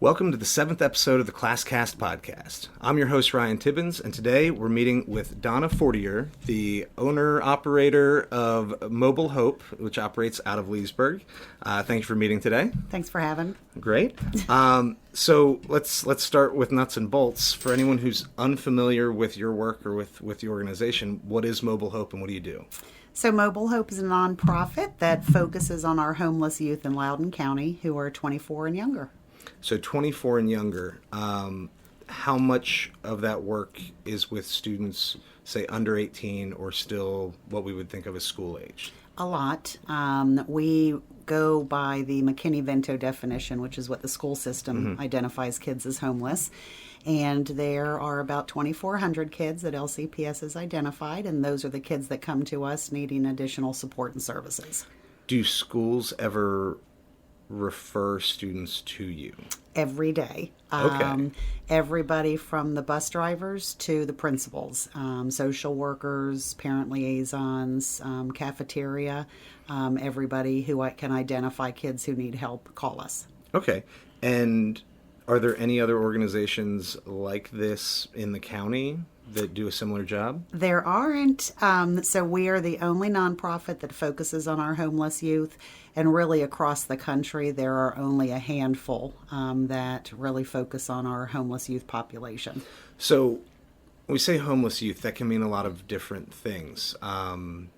Welcome to the 7th episode of the ClassCast podcast. I'm your host, Ryan Tibbins, and today we're meeting with Donna Fortier, the owner-operator of Mobile Hope, which operates out of Leesburg. Thank you for meeting today. Thanks for having. Great. So let's start with nuts and bolts. For anyone who's unfamiliar with your work or with the organization, what is Mobile Hope and what do you do? So Mobile Hope is a nonprofit that focuses on our homeless youth in Loudoun County who are 24 and younger. So 24 and younger, how much of that work is with students, say, under 18 or still what we would think of as school age? A lot. We go by the McKinney-Vento definition, which is what the school system identifies kids as homeless. And there are about 2,400 kids that LCPS has identified, and those are the kids that come to us needing additional support and services. Do schools ever refer students to you? Every day. Okay. Everybody from the bus drivers to the principals, social workers, parent liaisons, cafeteria, everybody who can identify kids who need help, call us. Okay. And are there any other organizations like this in the county that do a similar job? There aren't. So we are the only nonprofit that focuses on our homeless youth. And really across the country, there are only a handful that really focus on our homeless youth population. So when we say homeless youth, that can mean a lot of different things. And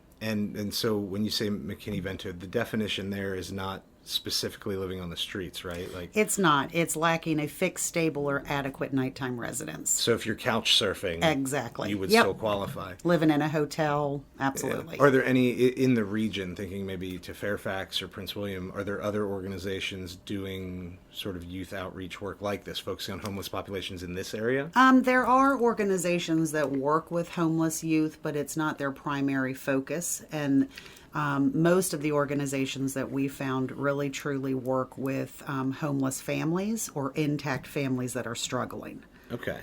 so when you say McKinney-Vento, the definition there is not specifically living on the streets, right? Like, it's not. It's lacking a fixed, stable, or adequate nighttime residence. So if you're couch surfing, exactly, you would still qualify. Living in a hotel, absolutely. Yeah. Are there any in the region, thinking maybe to Fairfax or Prince William, are there other organizations doing sort of youth outreach work like this, focusing on homeless populations in this area? There are organizations that work with homeless youth, but it's not their primary focus. And most of the organizations that we found really truly work with homeless families or intact families that are struggling. Okay.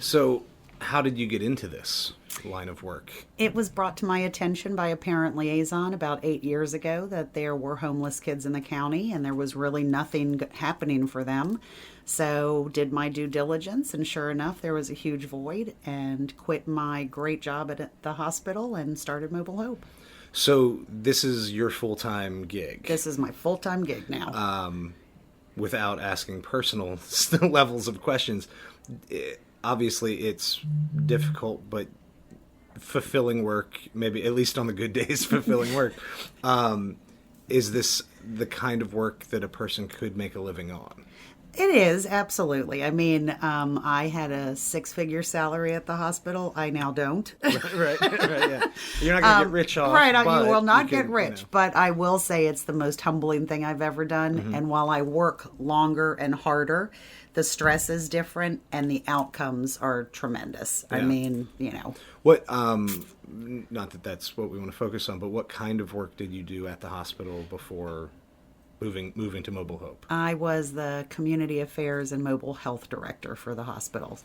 So how did you get into this line of work? It was brought to my attention by a parent liaison about 8 years ago that there were homeless kids in the county and there was really nothing happening for them. So did my due diligence, and sure enough, there was a huge void, and quit my great job at the hospital and started Mobile Hope. So this is your full-time gig? This is my full-time gig now. Without asking personal levels of questions, obviously it's difficult, but fulfilling work, maybe at least on the good days, fulfilling work. Is this the kind of work that a person could make a living on? It is, absolutely. I mean, I had a 6-figure salary at the hospital. I now don't. Right, yeah. You're not going to get rich off. Right, you will not get rich. But I will say it's the most humbling thing I've ever done. Mm-hmm. And while I work longer and harder, the stress is different and the outcomes are tremendous. Yeah. I mean, What, not that that's what we want to focus on, but what kind of work did you do at the hospital before moving to Mobile Hope? I was the Community Affairs and Mobile Health Director for the hospital.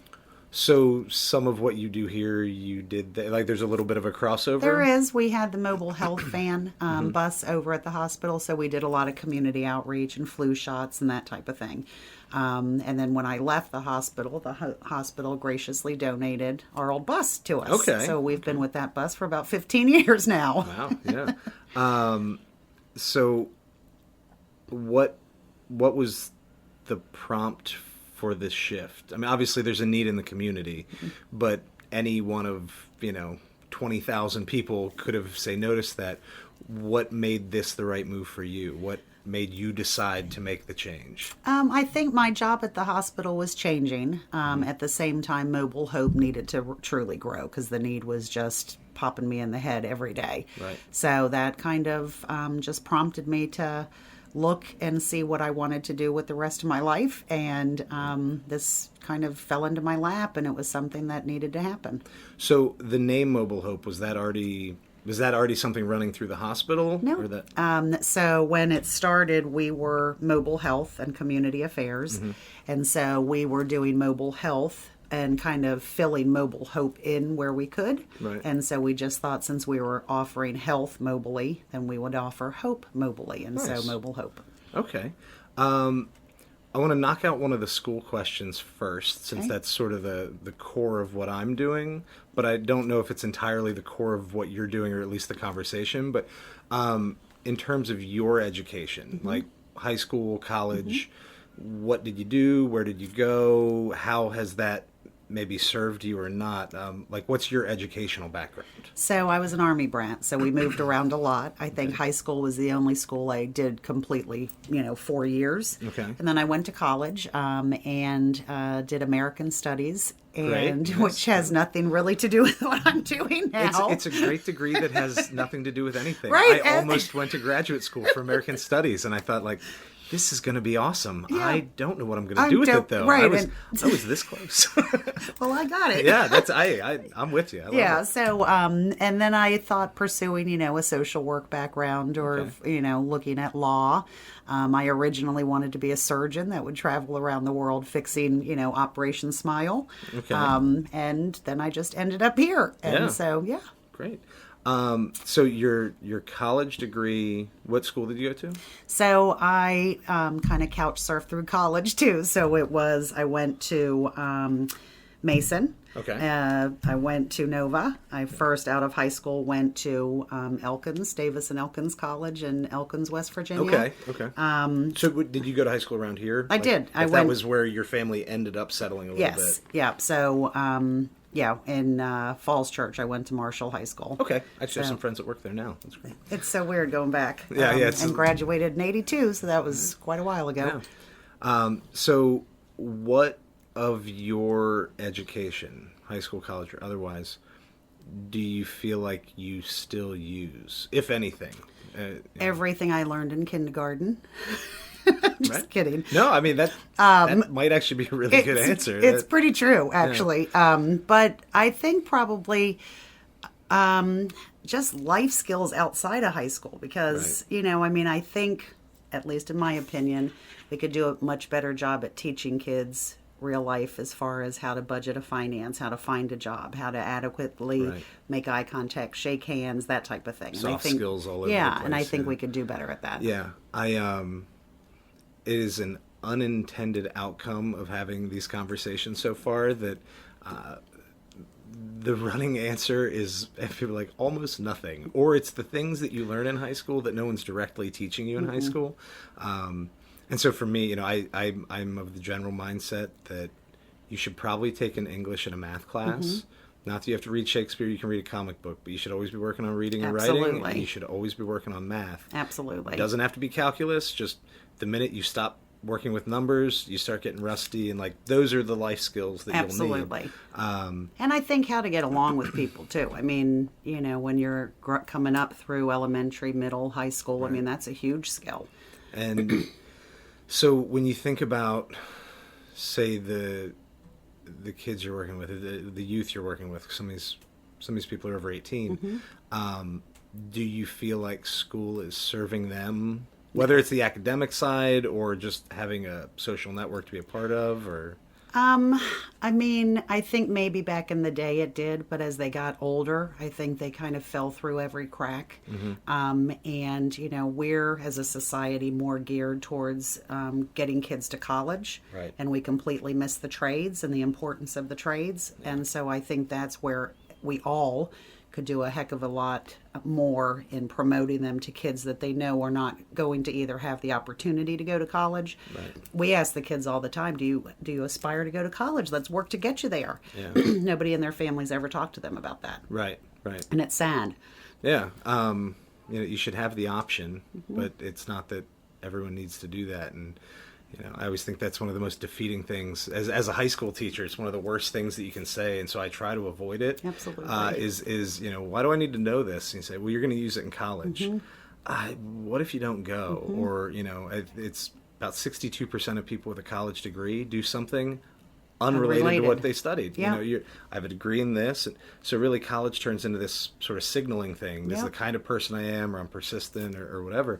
So some of what you do here, you did, there's a little bit of a crossover? There is. We had the mobile health van bus over at the hospital, so we did a lot of community outreach and flu shots and that type of thing. And then when I left the hospital graciously donated our old bus to us. Okay. So we've been with that bus for about 15 years now. Wow, yeah. So what was the prompt for this shift? I mean, obviously there's a need in the community, but any one of, 20,000 people could have, noticed that. What made this the right move for you? What made you decide to make the change? I think my job at the hospital was changing. At the same time, Mobile Hope needed to truly grow because the need was just popping me in the head every day. Right. So that kind of just prompted me to look and see what I wanted to do with the rest of my life. And this kind of fell into my lap, and it was something that needed to happen. So the name Mobile Hope, was that already something running through the hospital? No. Or that... So when it started, we were Mobile Health and Community Affairs. Mm-hmm. And so we were doing mobile health and kind of filling Mobile Hope in where we could. Right. And so we just thought since we were offering health mobily, then we would offer hope mobily. And nice. So Mobile Hope. Okay. I want to knock out one of the school questions first, since Okay. that's sort of the core of what I'm doing, but I don't know if it's entirely the core of what you're doing, or at least the conversation. But in terms of your education, like high school, college, what did you do? Where did you go? How has that maybe served you or not? Like, what's your educational background? So I was an Army brat, so we moved around a lot. I think high school was the only school I did completely, 4 years. Okay. And then I went to college and did American Studies, Great. and Yes. which has nothing really to do with what I'm doing now. It's a great degree that has nothing to do with anything. Right. I almost went to graduate school for American Studies, and I thought, like, this is going to be awesome. Yeah. I don't know what I'm going to do with it, though. right, I was this close. Well, I got it. Yeah, I'm with you. I love Yeah. it. So, and then I thought pursuing, a social work background or, Okay. looking at law. I originally wanted to be a surgeon that would travel around the world fixing, Operation Smile. Okay. And then I just ended up here. And Yeah. so, yeah. Great. So your college degree, what school did you go to? So I kind of couch surfed through college too. So I went to Mason. Okay. I went to Nova. I first out of high school went to Elkins, Davis and Elkins College in Elkins, West Virginia. Okay. So did you go to high school around here? I did. That went. was where your family ended up settling a little Yes. bit. Yeah. So in Falls Church, I went to Marshall High School. Okay. I actually have some friends that work there now. That's great. It's so weird going back. Yeah, it's- and graduated in '82, so that was quite a while ago. Yeah. So what of your education, high school, college, or otherwise, do you feel like you still use, if anything? Everything I learned in kindergarten. Just Right? kidding. No, I mean, that might actually be a really good answer. It's That- pretty true, actually. But I think probably just life skills outside of high school because, I think, at least in my opinion, we could do a much better job at teaching kids real life as far as how to budget a finance, how to find a job, how to adequately Right. make eye contact, shake hands, that type of thing. And I Soft think, skills all over the Yeah, and I place, think yeah. we could do better at that. Yeah, it is an unintended outcome of having these conversations so far that the running answer is, people are like, almost nothing, or it's the things that you learn in high school that no one's directly teaching you in high school. And so for me, I'm of the general mindset that you should probably take an English and a math class. Not that you have to read Shakespeare, you can read a comic book, but you should always be working on reading and writing, Absolutely. and you should always be working on math. Absolutely. It doesn't have to be calculus, just the minute you stop working with numbers, you start getting rusty, and those are the life skills that Absolutely. you'll need. And I think how to get along with people too. I mean, when you're coming up through elementary, middle, high school, I mean, that's a huge skill. And so when you think about, say, the kids you're working with, the youth you're working with, some of these people are over 18, do you feel like school is serving them, whether it's the academic side or just having a social network to be a part of, or? I mean, I think maybe back in the day it did, but as they got older, I think they kind of fell through every crack. And, we're, as a society, more geared towards getting kids to college. Right. And we completely miss the trades and the importance of the trades. And so I think that's where we all could do a heck of a lot more in promoting them to kids that they know are not going to either have the opportunity to go to college. Right. We ask the kids all the time, do you aspire to go to college? Let's work to get you there. Yeah. Nobody in their families ever talked to them about that. Right. And it's sad. Yeah. You should have the option, but it's not that everyone needs to do that. And, I always think that's one of the most defeating things. As a high school teacher, it's one of the worst things that you can say, and so I try to avoid it. Absolutely. Is why do I need to know this? And you say, well, you're going to use it in college. What if you don't go? Or, it's about 62% of people with a college degree do something unrelated to what they studied. Yeah. I have a degree in this. So really college turns into this sort of signaling thing. This is Yep. the kind of person I am, or I'm persistent, or whatever.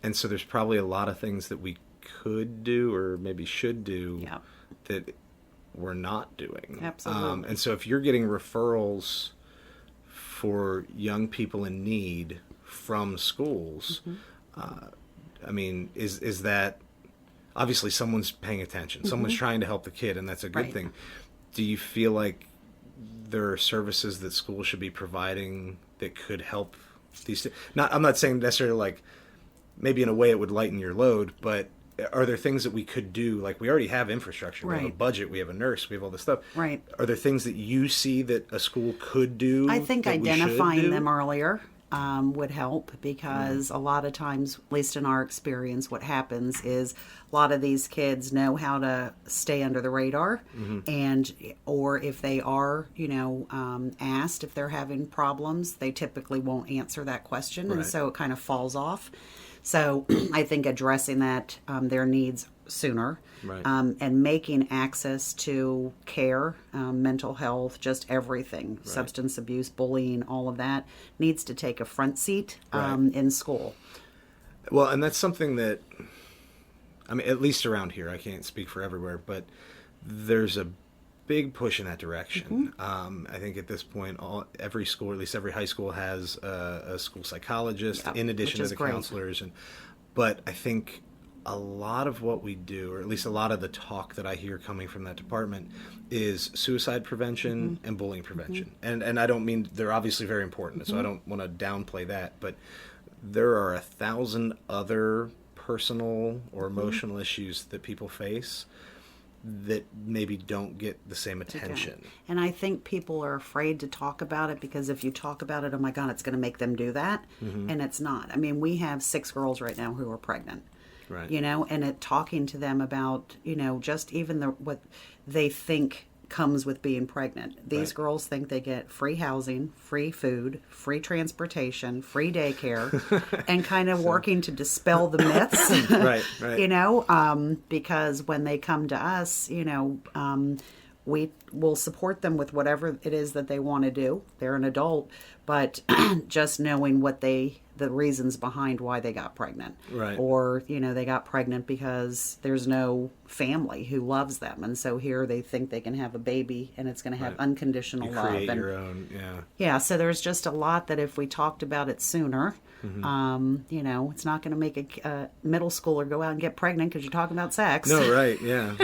And so there's probably a lot of things that we could do or maybe should do Yep. that we're not doing. Absolutely. And so if you're getting referrals for young people in need from schools, I mean, is that, obviously someone's paying attention, someone's trying to help the kid, and that's a good Right. thing. Do you feel like there are services that schools should be providing that could help these? Not, I'm not saying necessarily like maybe in a way it would lighten your load, but are there things that we could do? Like we already have infrastructure, we have a Right. budget, we have a nurse, we have all this stuff. Right. Are there things that you see that a school could do? I think that we should identifying do? them earlier would help, because a lot of times, at least in our experience, what happens is a lot of these kids know how to stay under the radar, and or if they are, asked if they're having problems, they typically won't answer that question, and Right. so it kind of falls off. So I think addressing that their needs sooner, Right. and making access to care, mental health, just everything, substance abuse, bullying, all of that needs to take a front seat Right. in school. Well, and that's something that, I mean, at least around here, I can't speak for everywhere, but there's a big push in that direction. I think at this point, every school, or at least every high school, has a school psychologist Yep, in addition which to is the great. counselors. But I think a lot of what we do, or at least a lot of the talk that I hear coming from that department, is suicide prevention and bullying prevention. And I don't mean, they're obviously very important, so I don't want to downplay that, but there are 1,000 other personal or emotional issues that people face that maybe don't get the same attention. And I think people are afraid to talk about it, because if you talk about it, oh my God, it's going to make them do that. And it's not. I mean, we have 6 girls right now who are pregnant. Right. And talking to them about, just even what they think comes with being pregnant. These Right. girls think they get free housing, free food, free transportation, free daycare, and kind of working to dispel the myths. Right, right. Because when they come to us, we will support them with whatever it is that they want to do. They're an adult, but just knowing the reasons behind why they got pregnant. Right. Or, they got pregnant because there's no family who loves them. And so here they think they can have a baby and it's going to have Right. unconditional You love. create And your own, yeah. yeah, so there's just a lot that if we talked about it sooner, it's not going to make a middle schooler go out and get pregnant because you're talking about sex. No, right, yeah.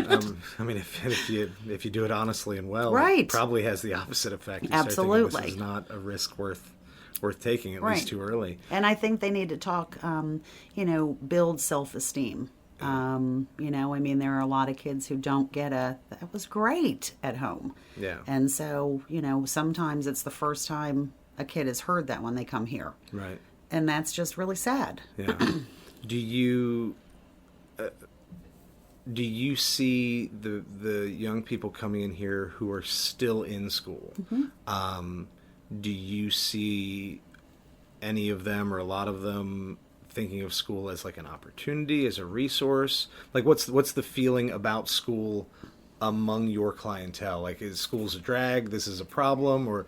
I mean, if you do it honestly and well, Right. it probably has the opposite effect. You start thinking, Absolutely. this is not a risk worth taking, at Right. least too early. And I think they need to talk, build self-esteem. I mean, there are a lot of kids who don't get that was great at home. Yeah. And so, sometimes it's the first time a kid has heard that when they come here. Right. And that's just really sad. Yeah. Do you see the young people coming in here who are still in school? Do you see any of them or a lot of them thinking of school as like an opportunity, as a resource? Like what's the feeling about school among your clientele? Like, is school's a drag, this is a problem, or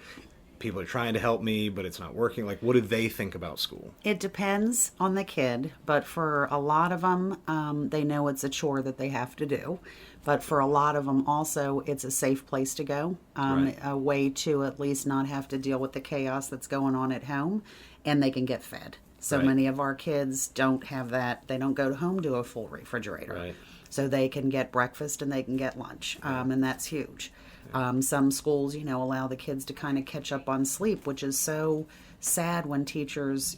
people are trying to help me but it's not working? Like, what do they think about school? It depends on the kid, but for a lot of them, they know it's a chore that they have to do. But for a lot of them also, it's a safe place to go, Right. a way to at least not have to deal with the chaos that's going on at home, and they can get fed. So Right. many of our kids don't have that. They don't go home to a full refrigerator. Right. So they can get breakfast and they can get lunch, and that's huge. Some schools, allow the kids to kind of catch up on sleep, which is so sad when teachers,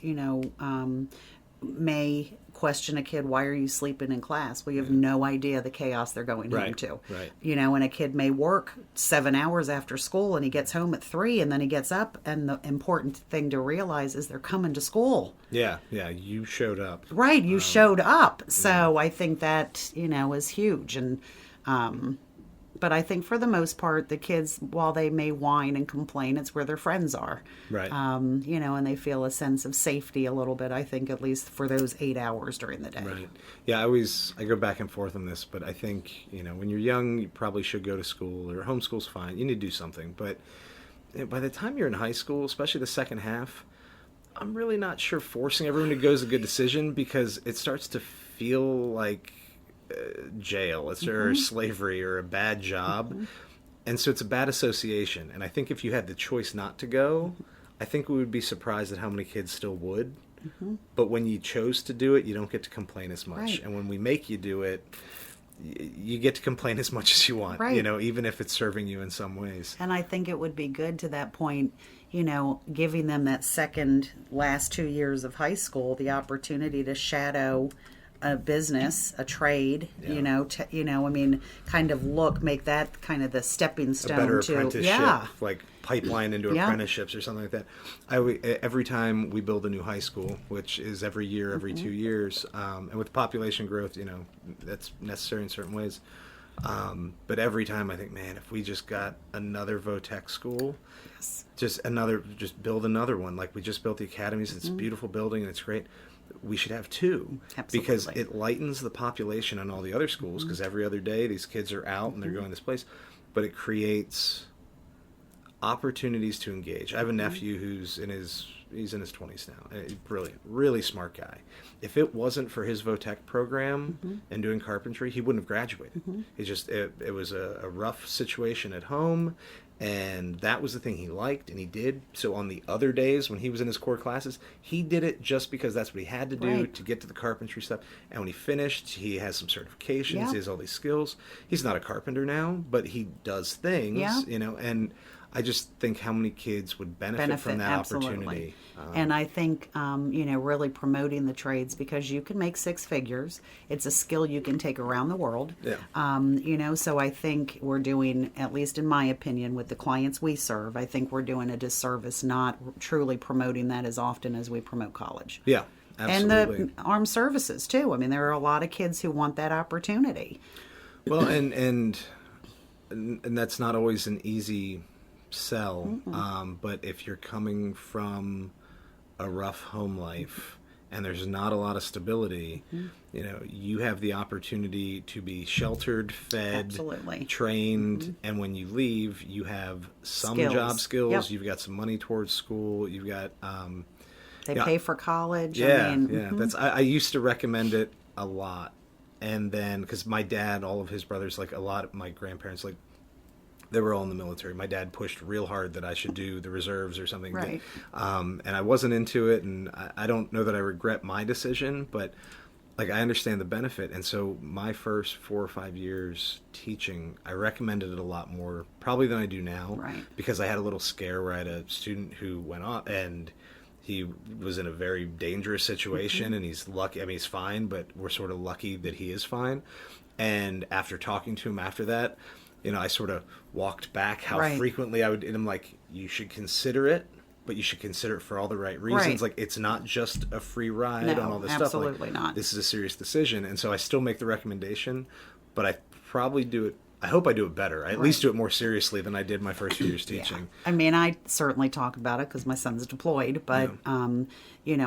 may question a kid, why are you sleeping in class? Well, you have no idea the chaos they're going home Right, to. right. And a kid may work 7 hours after school and he gets home at 3 and then he gets up, and the important thing to realize is they're coming to school. Yeah, you showed up. Right, you showed up. So I think that, is huge. And but I think for the most part, the kids, while they may whine and complain, it's where their friends are. Right. And they feel a sense of safety a little bit, I think, at least for those 8 hours during the day. Right. Yeah, I go back and forth on this, but I think, when you're young, you probably should go to school, or homeschool's fine. You need to do something. But by the time you're in high school, especially the second half, I'm really not sure forcing everyone to go is a good decision, because it starts to feel like jail, or slavery, or a bad job. And so it's a bad association. And I think if you had the choice not to go, I think we would be surprised at how many kids still would. but when you chose to do it, you don't get to complain as much. Right. And when we make you do it, you get to complain as much as you want, Right. even if it's serving you in some ways. And I think it would be good to that point, giving them that last 2 years of high school, the opportunity to shadow a business, a trade, Yeah. kind of make that kind of the stepping stone A better to, apprenticeship, like pipeline into Yeah. apprenticeships or something like that. Every time we build a new high school, which is every year, every 2 years, and with population growth, that's necessary in certain ways. But every time I think, man, if we just got another VOTEC school, Yes. just build another one. Like we just built the academies. It's a beautiful building and it's great. We should have two. Absolutely. Because it lightens the population on all the other schools, because every other day these kids are out and they're going this place, but it creates opportunities to engage. I have a nephew he's in his 20s now. Brilliant, really smart guy. If it wasn't for his VOTEC program and doing carpentry, he wouldn't have graduated. It was a rough situation at home, and that was the thing he liked, and he did. So on the other days when he was in his core classes, he did it just because that's what he had to do Right. to get to the carpentry stuff. And when he finished, he has some certifications, Yeah. he has all these skills. He's not a carpenter now, but he does things, Yeah. and I just think how many kids would benefit from that absolutely. opportunity. And I think, really promoting the trades, because you can make six figures. It's a skill you can take around the world. Yeah. So I think we're doing, at least in my opinion, with the clients we serve, I think we're doing a disservice not truly promoting that as often as we promote college. Yeah, absolutely. And the armed services, too. I mean, there are a lot of kids who want that opportunity. Well, and that's not always an easy sell, but if you're coming from a rough home life and there's not a lot of stability, you have the opportunity to be sheltered, fed, Absolutely. trained, and when you leave, you have some Skills. job skills, Yep. you've got some money towards school, you've got They Yeah. pay for college. yeah, I mean, yeah. That's I used to recommend it a lot, and then because my dad, all of his brothers, like a lot of my grandparents, like they were all in the military. My dad pushed real hard that I should do the reserves or something. Right. And I wasn't into it, and I don't know that I regret my decision, but like I understand the benefit. And so my first 4 or 5 years teaching, I recommended it a lot more probably than I do now. Right. Because I had a little scare where I had a student who went on and he was in a very dangerous situation, and he's lucky. I mean, he's fine, but we're sort of lucky that he is fine. And after talking to him after that, I sort of walked back how Right. frequently I would, and I'm like, you should consider it, but you should consider it for all the right reasons. Right. Like, it's not just a free ride No, on all this stuff. absolutely Like, not. This is a serious decision. And so I still make the recommendation, but I probably do it. I hope I do it better. I at least do it more seriously than I did my first few years teaching. I mean, I certainly talk about it because my son's deployed, but,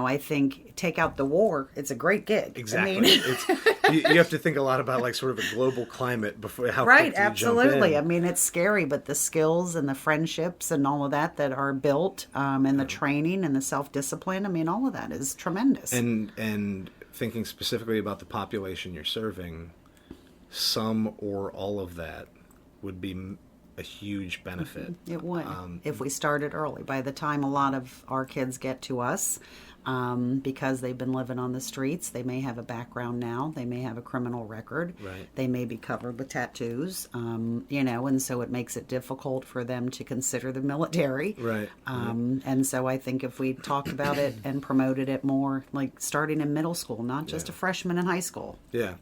I think take out the war, it's a great gig. Exactly. I mean, you have to think a lot about like sort of the global climate before how right, quick do you absolutely. jump I in. mean, it's scary, but the skills and the friendships and all of that are built, and the training and the self-discipline, I mean, all of that is tremendous. And thinking specifically about the population you're serving, some or all of that would be a huge benefit. It would, if we started early. By the time a lot of our kids get to us, because they've been living on the streets, they may have a background now, they may have a criminal record, Right. they may be covered with tattoos, and so it makes it difficult for them to consider the military. Right. And so I think if we talked about it and promoted it more, like starting in middle school, not just a freshman in high school. Yeah.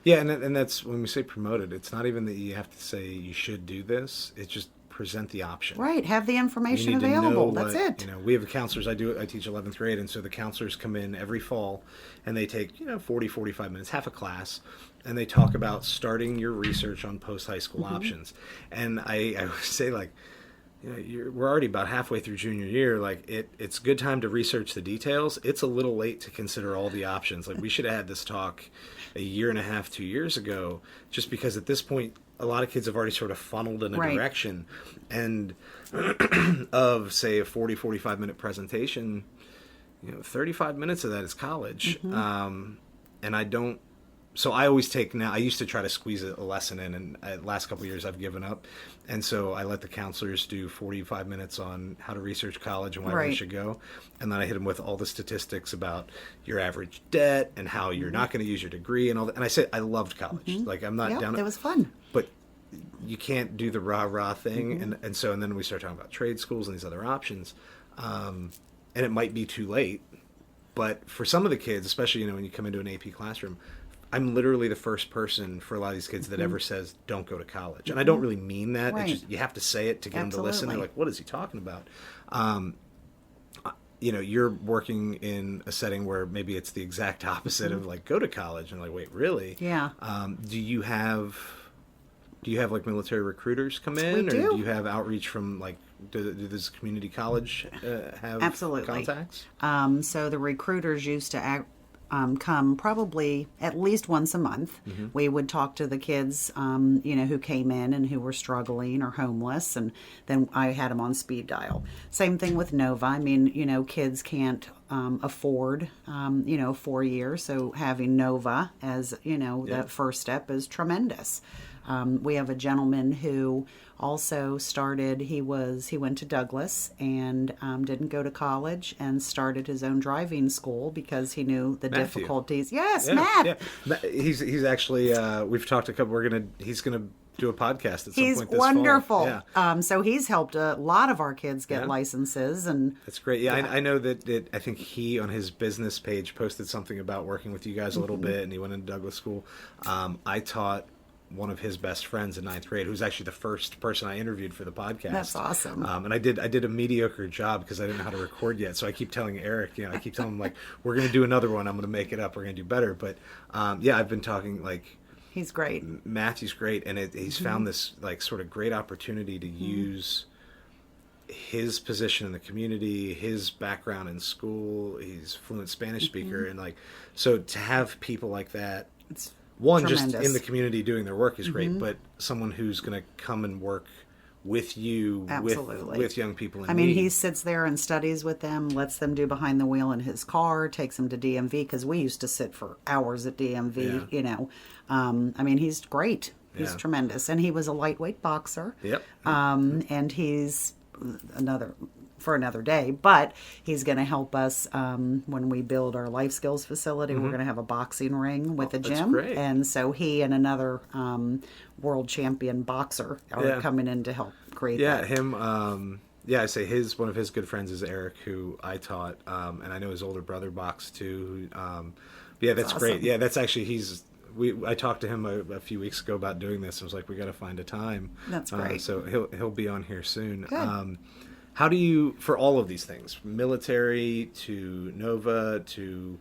Yeah, and that's when we say promoted, it's not even that you have to say you should do this. It's just present the option. Right, have the You information need to know available. That's what- it. We have counselors. I teach 11th grade, and so the counselors come in every fall, and they take 40, 45 minutes, half a class, and they talk about starting your research on post-high school options. And I would say, like, we're already about halfway through junior year. Like, it's a good time to research the details. It's a little late to consider all the options. Like, we should have had this talk a year and a half, 2 years ago, just because at this point, a lot of kids have already sort of funneled in a Right. direction. And of, say, a 40, 45-minute presentation, 35 minutes of that is college. And I don't so I always take now. I used to try to squeeze a lesson in, and the last couple of years I've given up. And so I let the counselors do 45 minutes on how to research college and why we should go, and then I hit them with all the statistics about your average debt and how you're not going to use your degree and all that. And I said I loved college. Like I'm not down. It was fun, but you can't do the rah thing, and then we start talking about trade schools and these other options, and it might be too late. But for some of the kids, especially when you come into an AP classroom, I'm literally the first person for a lot of these kids that ever says, don't go to college. And I don't really mean that. Right. It's just, you have to say it to get them to listen. They're like, what is he talking about? You're working in a setting where maybe it's the exact opposite of like, go to college. And like, wait, really? Yeah. Do you have like military recruiters come in? We do. Or do you have outreach from like, does community college have contacts? So the recruiters used to come probably at least once a month. We would talk to the kids, who came in and who were struggling or homeless, and then I had them on speed dial. Same thing with Nova. I mean, kids can't afford, 4 years, so having Nova as, that first step is tremendous. We have a gentleman who also started, he went to Douglas and didn't go to college and started his own driving school because he knew the difficulties. Yes, Matt. Yeah. He's actually, we've talked a couple, he's going to do a podcast at some point this fall. He's wonderful. Yeah. So he's helped a lot of our kids get licenses. And that's great. Yeah, I know that I think he, on his business page, posted something about working with you guys a little bit, and he went into Douglas School. I taught one of his best friends in ninth grade, who's actually the first person I interviewed for the podcast. That's awesome. And I did a mediocre job because I didn't know how to record yet. So I keep telling Eric, I keep telling him like, we're going to do another one. I'm going to make it up. We're going to do better. But I've been talking like, he's great. Matthew's great, and he's found this like sort of great opportunity to use his position in the community, his background in school. He's a fluent Spanish speaker, and like, so to have people like that, It's one tremendous. just in the community doing their work is great, but someone who's going to come and work with you, with young people in need. He sits there and studies with them, lets them do behind the wheel in his car, takes them to DMV, because we used to sit for hours at DMV, he's great. He's tremendous. And he was a lightweight boxer. Yep. And he's for another day, but he's going to help us when we build our life skills facility. We're going to have a boxing ring with a gym. That's great. And so he and another world champion boxer are coming in to help create that. Him. I say one of his good friends is Eric, who I taught, and I know his older brother boxed too. That's awesome. great. Yeah, that's actually I talked to him a few weeks ago about doing this. I was like, we got to find a time. That's great. So he'll be on here soon. Good. How do you, for all of these things, military to Nova to,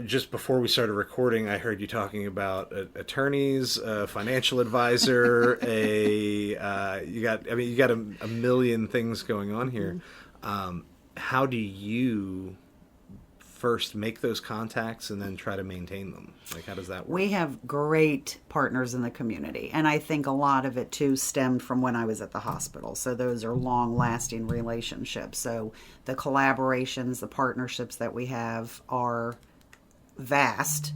just before we started recording, I heard you talking about attorneys, a financial advisor, you got a million things going on here. How do you first make those contacts and then try to maintain them? Like, how does that work? We have great partners in the community, and I think a lot of it too stemmed from when I was at the hospital. So those are long-lasting relationships. So the collaborations, the partnerships that we have are vast,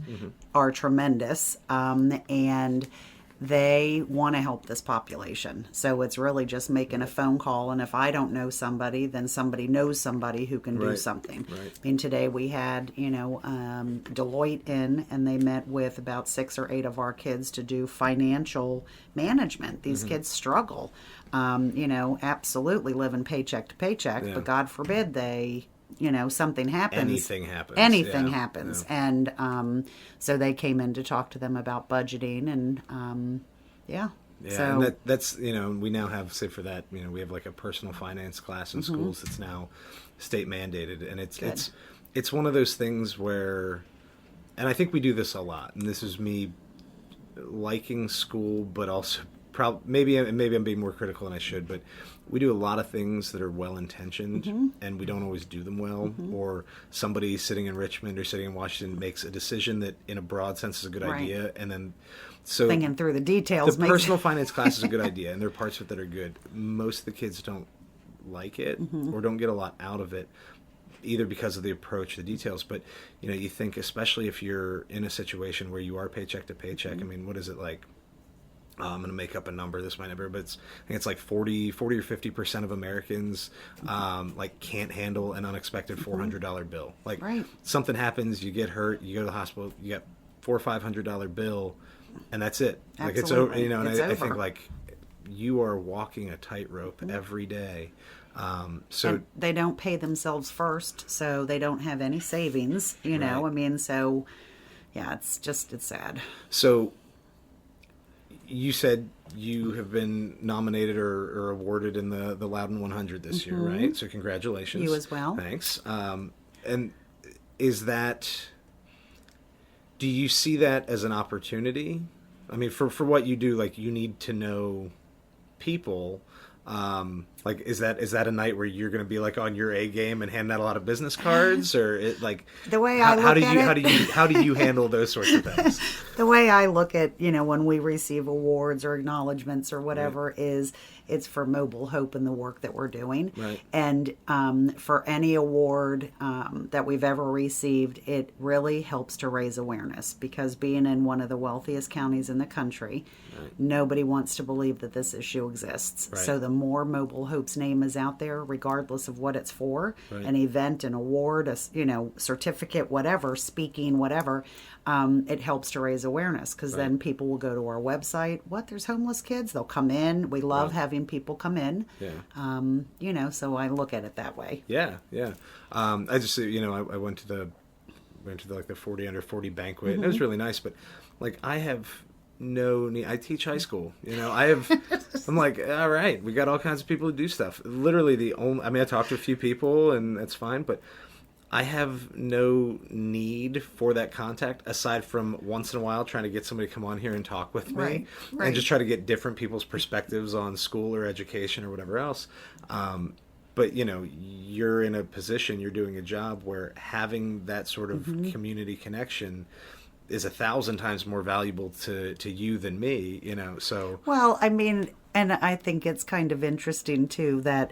are tremendous, and they want to help this population. So it's really just making a phone call, and if I don't know somebody, then somebody knows somebody who can do something. Right. Today we had, Deloitte in, and they met with about 6 or 8 of our kids to do financial management. These kids struggle, absolutely living paycheck to paycheck, but God forbid they something happens. Anything happens. Yeah. And so they came in to talk to them about budgeting and so and that's we now have, say for that, we have like a personal finance class in schools that's now state mandated, and it's one of those things where, and I think we do this a lot, and this is me liking school, but also maybe I'm being more critical than I should, but we do a lot of things that are well-intentioned, and we don't always do them well, or somebody sitting in Richmond or sitting in Washington makes a decision that in a broad sense is a good idea, and then so thinking through the details. The personal finance class is a good idea, and there are parts of it that are good. Most of the kids don't like it or don't get a lot out of it. either because of the approach, the details, but you think, especially if you're in a situation where you are paycheck to paycheck. I mean, what is it like? I'm going to make up a number. This might never, but I think it's like 40 or 50% of Americans like can't handle an unexpected $400 bill. Like something happens, you get hurt, you go to the hospital, you get $400 or $500 bill, and that's it. Absolutely. Like it's over. And it's I over. think like you are walking a tightrope every day. So and they don't pay themselves first, so they don't have any savings. I mean, so yeah, it's sad. So you said you have been nominated or awarded in the Loudon 100 this year, right? So congratulations. You as well. Thanks. And is that, do you see that as an opportunity? I mean, for what you do, like you need to know people. Like, is that a night where you're going to be like on your A game and hand out a lot of business cards, or the way I look at it? How do you handle those sorts of things? The way I look at, when we receive awards or acknowledgments or whatever is it's for Mobile Hope and the work that we're doing. Right. And for any award that we've ever received, it really helps to raise awareness, because being in one of the wealthiest counties in the country, nobody wants to believe that this issue exists. Right. So the more Mobile Hope's name is out there, regardless of what it's for, an event, an award, a certificate, whatever, speaking, whatever, it helps to raise awareness, because then people will go to our website. There's homeless kids? They'll come in. We love having people come in. Yeah. So I look at it that way. Yeah, yeah. I just, I went to the like the 40 under 40 banquet, and it was really nice. But like, I have no need. I teach high school. I'm like, all right, we got all kinds of people who do stuff. Literally I talked to a few people, and that's fine, but I have no need for that contact, aside from once in a while trying to get somebody to come on here and talk with me, and just try to get different people's perspectives on school or education or whatever else. But you're in a position, you're doing a job where having that sort of community connection is 1,000 times more valuable to you than me. So well, I mean, and I think it's kind of interesting too that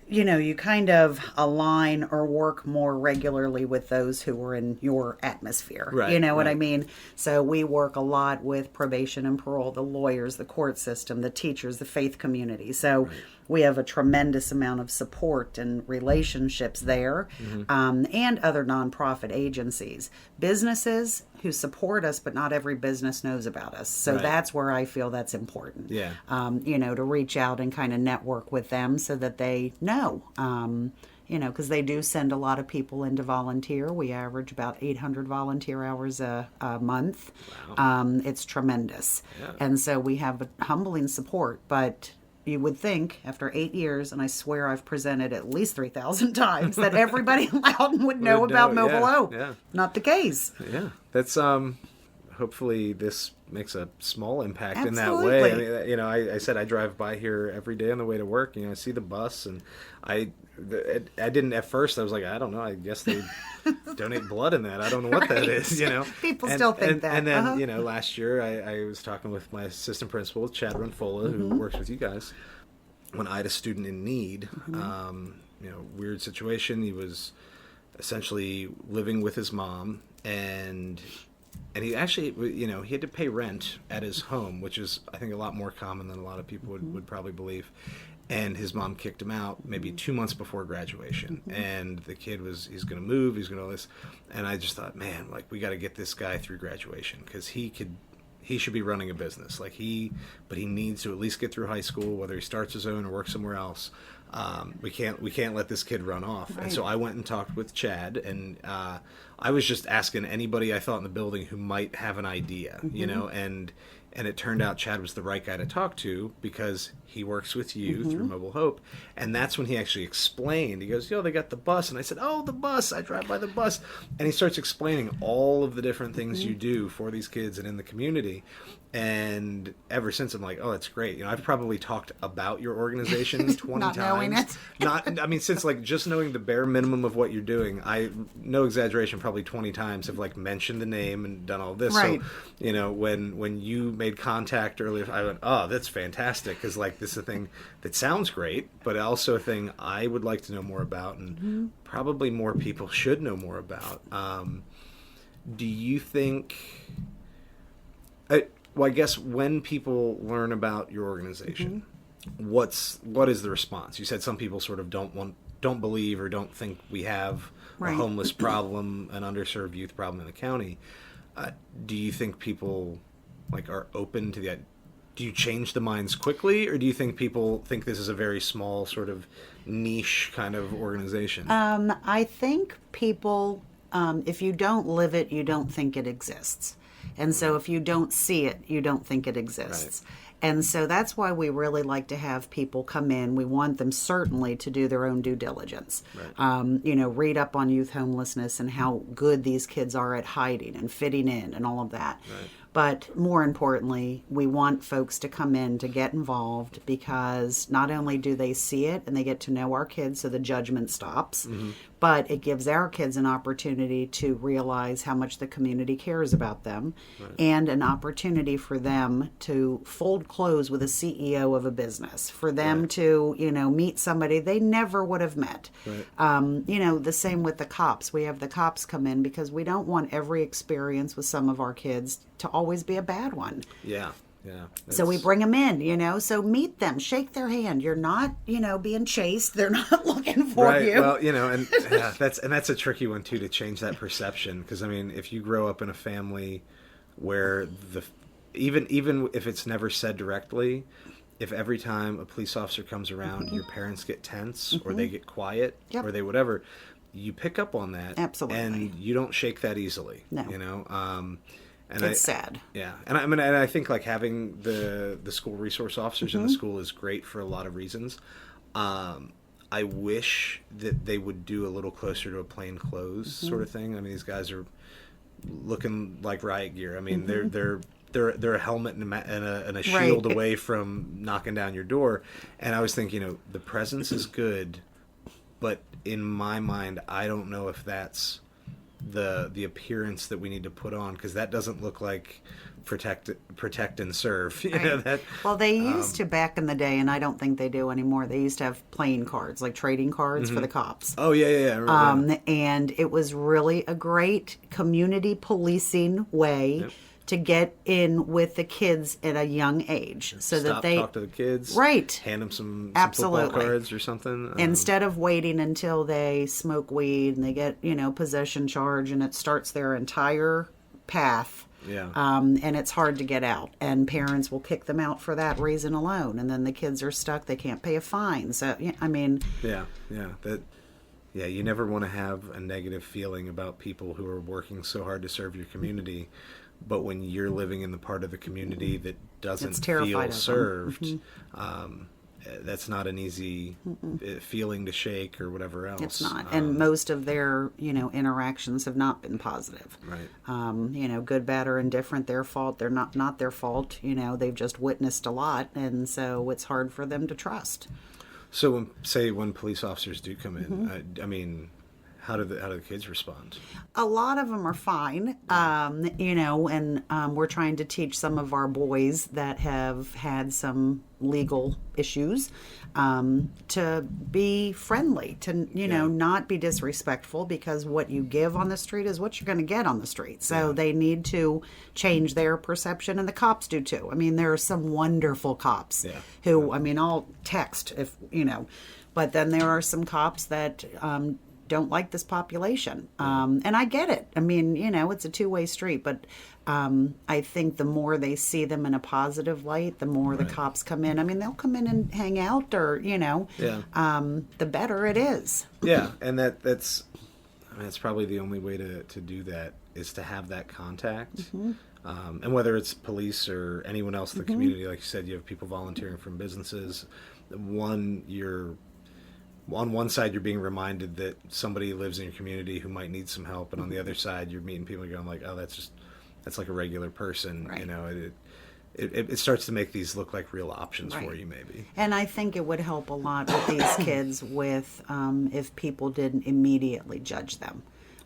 you kind of align or work more regularly with those who are in your atmosphere. Right, You know what I mean? So we work a lot with probation and parole, the lawyers, the court system, the teachers, the faith community. So we have a tremendous amount of support and relationships there, and other nonprofit agencies. Businesses who support us, but not every business knows about us. So that's where I feel that's important. Yeah. To reach out and kind of network with them so that they know, because they do send a lot of people in to volunteer. We average about 800 volunteer hours a month. Wow. It's tremendous. Yeah. And so we have a humbling support, but you would think after 8 years, and I swear I've presented at least 3,000 times, that everybody in Loudon would know about Mobile Hope. Yeah. Not the case. Yeah. That's hopefully this makes a small impact Absolutely. in that way. I mean, I said I drive by here every day on the way to work. I see the bus, and I didn't at first. I was like, I don't know. I guess they donate blood in that. I don't know what that is. People still think that. And then last year I was talking with my assistant principal, Chad Runfola, who works with you guys. When I had a student in need, weird situation. He was essentially living with his mom, and he actually, he had to pay rent at his home, which is, I think, a lot more common than a lot of people would probably believe. And his mom kicked him out maybe 2 months before graduation. And the kid he's going to move, he's going to all this. And I just thought, man, like, we got to get this guy through graduation, because he should be running a business. But he needs to at least get through high school, whether he starts his own or works somewhere else. We can't let this kid run off. Right. And so I went and talked with Chad, and I was just asking anybody I thought in the building who might have an idea, and it turned out Chad was the right guy to talk to, because he works with you through Mobile Hope. And that's when he actually explained. He goes, they got the bus. And I said, the bus. I drive by the bus. And he starts explaining all of the different things you do for these kids and in the community. And ever since, I'm like, that's great. I've probably talked about your organization 20 Not times. knowing it. Since like just knowing the bare minimum of what you're doing, no exaggeration, probably probably 20 times have like mentioned the name and done all this. Right. So, you know, when you made contact earlier, I went, oh, that's fantastic, because like this is a thing that sounds great, but also a thing I would like to know more about, and probably more people should know more about. Do you think? Well, I guess when people learn about your organization, what is the response? You said some people sort of don't believe or don't think we have a Right. homeless problem, an underserved youth problem in the county. Do you think people like are open to that? Do you change the minds quickly, or do you think people think this is a very small sort of niche kind of organization? I think people, if you don't live it, you don't think it exists. And so if you don't see it, you don't think it exists. Right. And so that's why we really like to have people come in. We want them certainly to do their own due diligence. Right. You know, read up on youth homelessness and how good these kids are at hiding and fitting in and all of that. Right. But more importantly, we want folks to come in to get involved, because not only do they see it and they get to know our kids, so the judgment stops, but it gives our kids an opportunity to realize how much the community cares about them, and an opportunity for them to fold clothes with a CEO of a business, for them to, you know, meet somebody they never would have met. Right. You know, the same with the cops. We have the cops come in because we don't want every experience with some of our kids to always be a bad one. Yeah. Yeah. So we bring them in, you know, so meet them, shake their hand. You're not, you know, being chased. They're not looking for right. you. Well, you know, and that's a tricky one too, to change that perception, because I mean, if you grow up in a family where even if it's never said directly, if every time a police officer comes around, your parents get tense or they get quiet or they whatever, you pick up on that. Absolutely. And you don't shake that easily. No. You know, and it's sad. Yeah, and I mean, and I think like having the school resource officers in the school is great for a lot of reasons. I wish that they would do a little closer to a plain clothes sort of thing. I mean, these guys are looking like riot gear. I mean, they're a helmet and a shield away from knocking down your door. And I was thinking, you know, the presence is good, but in my mind, I don't know if that's the appearance that we need to put on, because that doesn't look like protect and serve. You know, that, well, they used to back in the day, and I don't think they do anymore. They used to have playing cards, like trading cards for the cops. Oh yeah. And it was really a great community policing way to get in with the kids at a young age, so that they talk to the kids, hand them some football cards or something, instead of waiting until they smoke weed and they get, you know, possession charge, and it starts their entire path. Yeah. And it's hard to get out, and parents will kick them out for that reason alone, and then the kids are stuck. They can't pay a fine. So I mean, you never want to have a negative feeling about people who are working so hard to serve your community. But when you're living in the part of the community that doesn't feel served, that's not an easy feeling to shake or whatever else. It's not. And most of their, you know, interactions have not been positive. Right. You know, good, bad, or indifferent, their fault. They're not their fault. You know, they've just witnessed a lot, and so it's hard for them to trust. So when police officers do come in, I mean, how do the kids respond? A lot of them are fine, you know, and we're trying to teach some of our boys that have had some legal issues to be friendly, to, you know, not be disrespectful, because what you give on the street is what you're going to get on the street. So they need to change their perception, and the cops do too. I mean, there are some wonderful cops who, I mean, I'll text if, you know, but then there are some cops that don't like this population. And I get it. I mean, you know, it's a two-way street, but I think the more they see them in a positive light, the more the cops come in. I mean, they'll come in and hang out, or, you know, the better it is. Yeah, and that's probably the only way to do that, is to have that contact. And whether it's police or anyone else in the community, like you said, you have people volunteering from businesses. On one side, you're being reminded that somebody lives in your community who might need some help, and on the other side, you're meeting people going like, oh, that's like a regular person. You know, it starts to make these look like real options for you, maybe. And I think it would help a lot with these kids with if people didn't immediately judge them.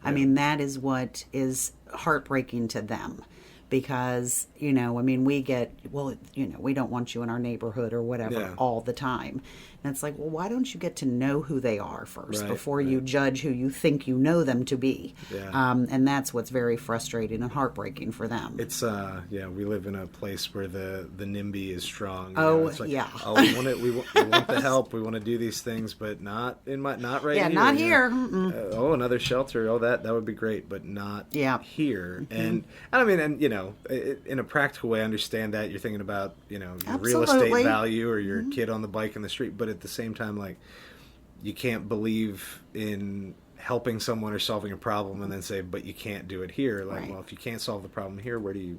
I mean, that is what is heartbreaking to them. Because, I mean, we get, well, we don't want you in our neighborhood or whatever all the time. And it's like, well, why don't you get to know who they are first before you judge who you think you know them to be? Yeah. And that's what's very frustrating and heartbreaking for them. It's, we live in a place where the NIMBY is strong. It's like, we want the help. We want to do these things, but not right here. Yeah, not here. Another shelter. Oh, that would be great, but not here. Mm-hmm. And I mean, in a practical way, I understand that you're thinking about, your real estate value or your kid on the bike in the street. But at the same time, like, you can't believe in helping someone or solving a problem and then say, but you can't do it here. Like, well, if you can't solve the problem here, where do you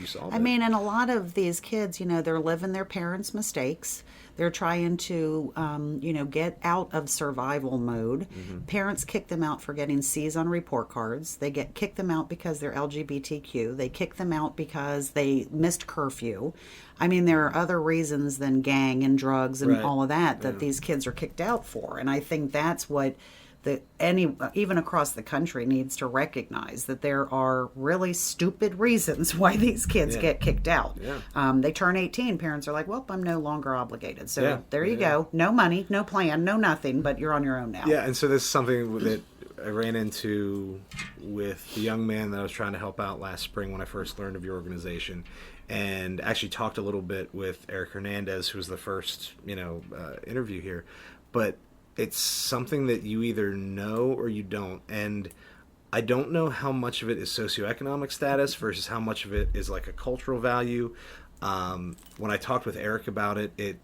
solve it? I mean, and a lot of these kids, they're living their parents' mistakes. They're trying to, get out of survival mode. Mm-hmm. Parents kick them out for getting C's on report cards. They kick them out because they're LGBTQ. They kick them out because they missed curfew. I mean, there are other reasons than gang and drugs and all of that these kids are kicked out for. And I think that's what even across the country needs to recognize, that there are really stupid reasons why these kids get kicked out. Yeah. They turn 18, parents are like, well, I'm no longer obligated. So there you go. No money, no plan, no nothing, but you're on your own now. Yeah, and so this is something that I ran into with the young man that I was trying to help out last spring when I first learned of your organization, and actually talked a little bit with Eric Hernandez, who was the first, interview here. But it's something that you either know or you don't. And I don't know how much of it is socioeconomic status versus how much of it is like a cultural value. When I talked with Eric about it,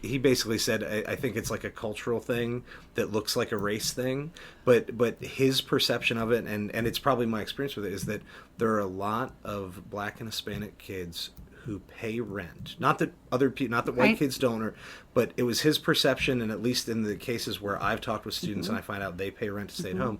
he basically said, I think it's like a cultural thing that looks like a race thing, but his perception of it, and it's probably my experience with it, is that there are a lot of Black and Hispanic kids who pay rent. Not that other people, not that white kids don't, but it was his perception, and at least in the cases where I've talked with students and I find out they pay rent to stay at home,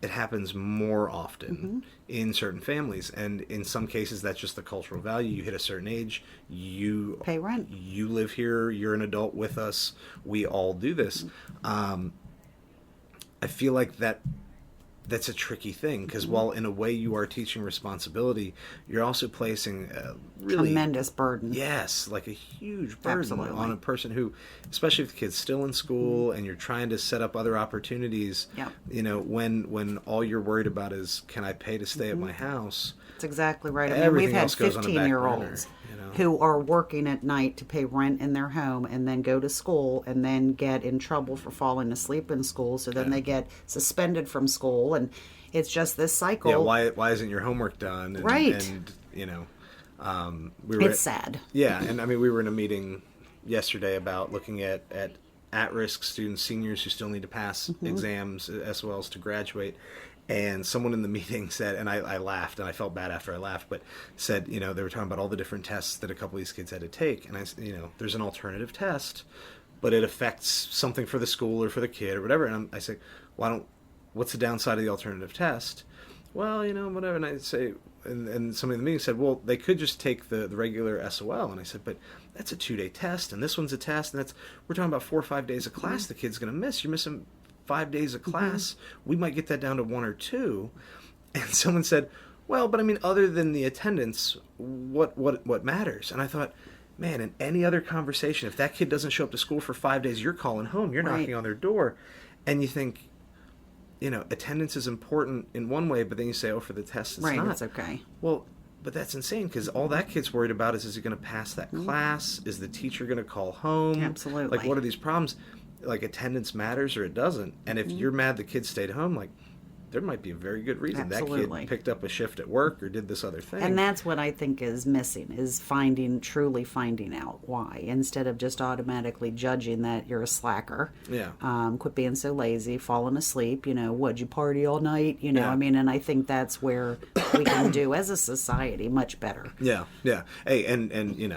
it happens more often in certain families. And in some cases, that's just the cultural value. You hit a certain age, you pay rent. You live here, you're an adult with us, we all do this. I feel like that's a tricky thing, because while in a way you are teaching responsibility, you're also placing a really tremendous burden. Yes, like a huge burden on a person who, especially if the kid's still in school and you're trying to set up other opportunities. When all you're worried about is, can I pay to stay at my house? That's exactly right. I mean, we've had 15-year-olds who are working at night to pay rent in their home and then go to school and then get in trouble for falling asleep in school. So then they get suspended from school, and it's just this cycle. Yeah, why isn't your homework done? And, And, it's sad. Yeah, and I mean, we were in a meeting yesterday about looking at at-risk students, seniors who still need to pass exams, SOLs to graduate. And someone in the meeting said, and I laughed, and I felt bad after I laughed, but said, they were talking about all the different tests that a couple of these kids had to take. And I said, there's an alternative test, but it affects something for the school or for the kid or whatever. And I say, what's the downside of the alternative test? Well, whatever. And I say, and somebody in the meeting said, well, they could just take the regular SOL. And I said, but that's a 2-day test, and this one's a test, and we're talking about 4 or 5 days of class the kid's going to miss. You're missing 5 days of class. We might get that down to 1 or 2. And someone said, well, but I mean, other than the attendance, what matters? And I thought, man, in any other conversation, if that kid doesn't show up to school for 5 days, you're calling home, you're knocking on their door. And you think, attendance is important in one way, but then you say, oh, for the test, it's not. That's okay. Well, but that's insane, because all that kid's worried about is he going to pass that class? Is the teacher going to call home? Absolutely. Like, what are these problems? Like, attendance matters or it doesn't. And if you're mad the kid stayed home, like, there might be a very good reason that kid picked up a shift at work or did this other thing. And that's what I think is missing, is truly finding out why, instead of just automatically judging that you're a slacker. Yeah. Quit being so lazy, falling asleep, what'd you party all night? I mean, and I think that's where we can do as a society much better. Yeah, yeah. Hey, and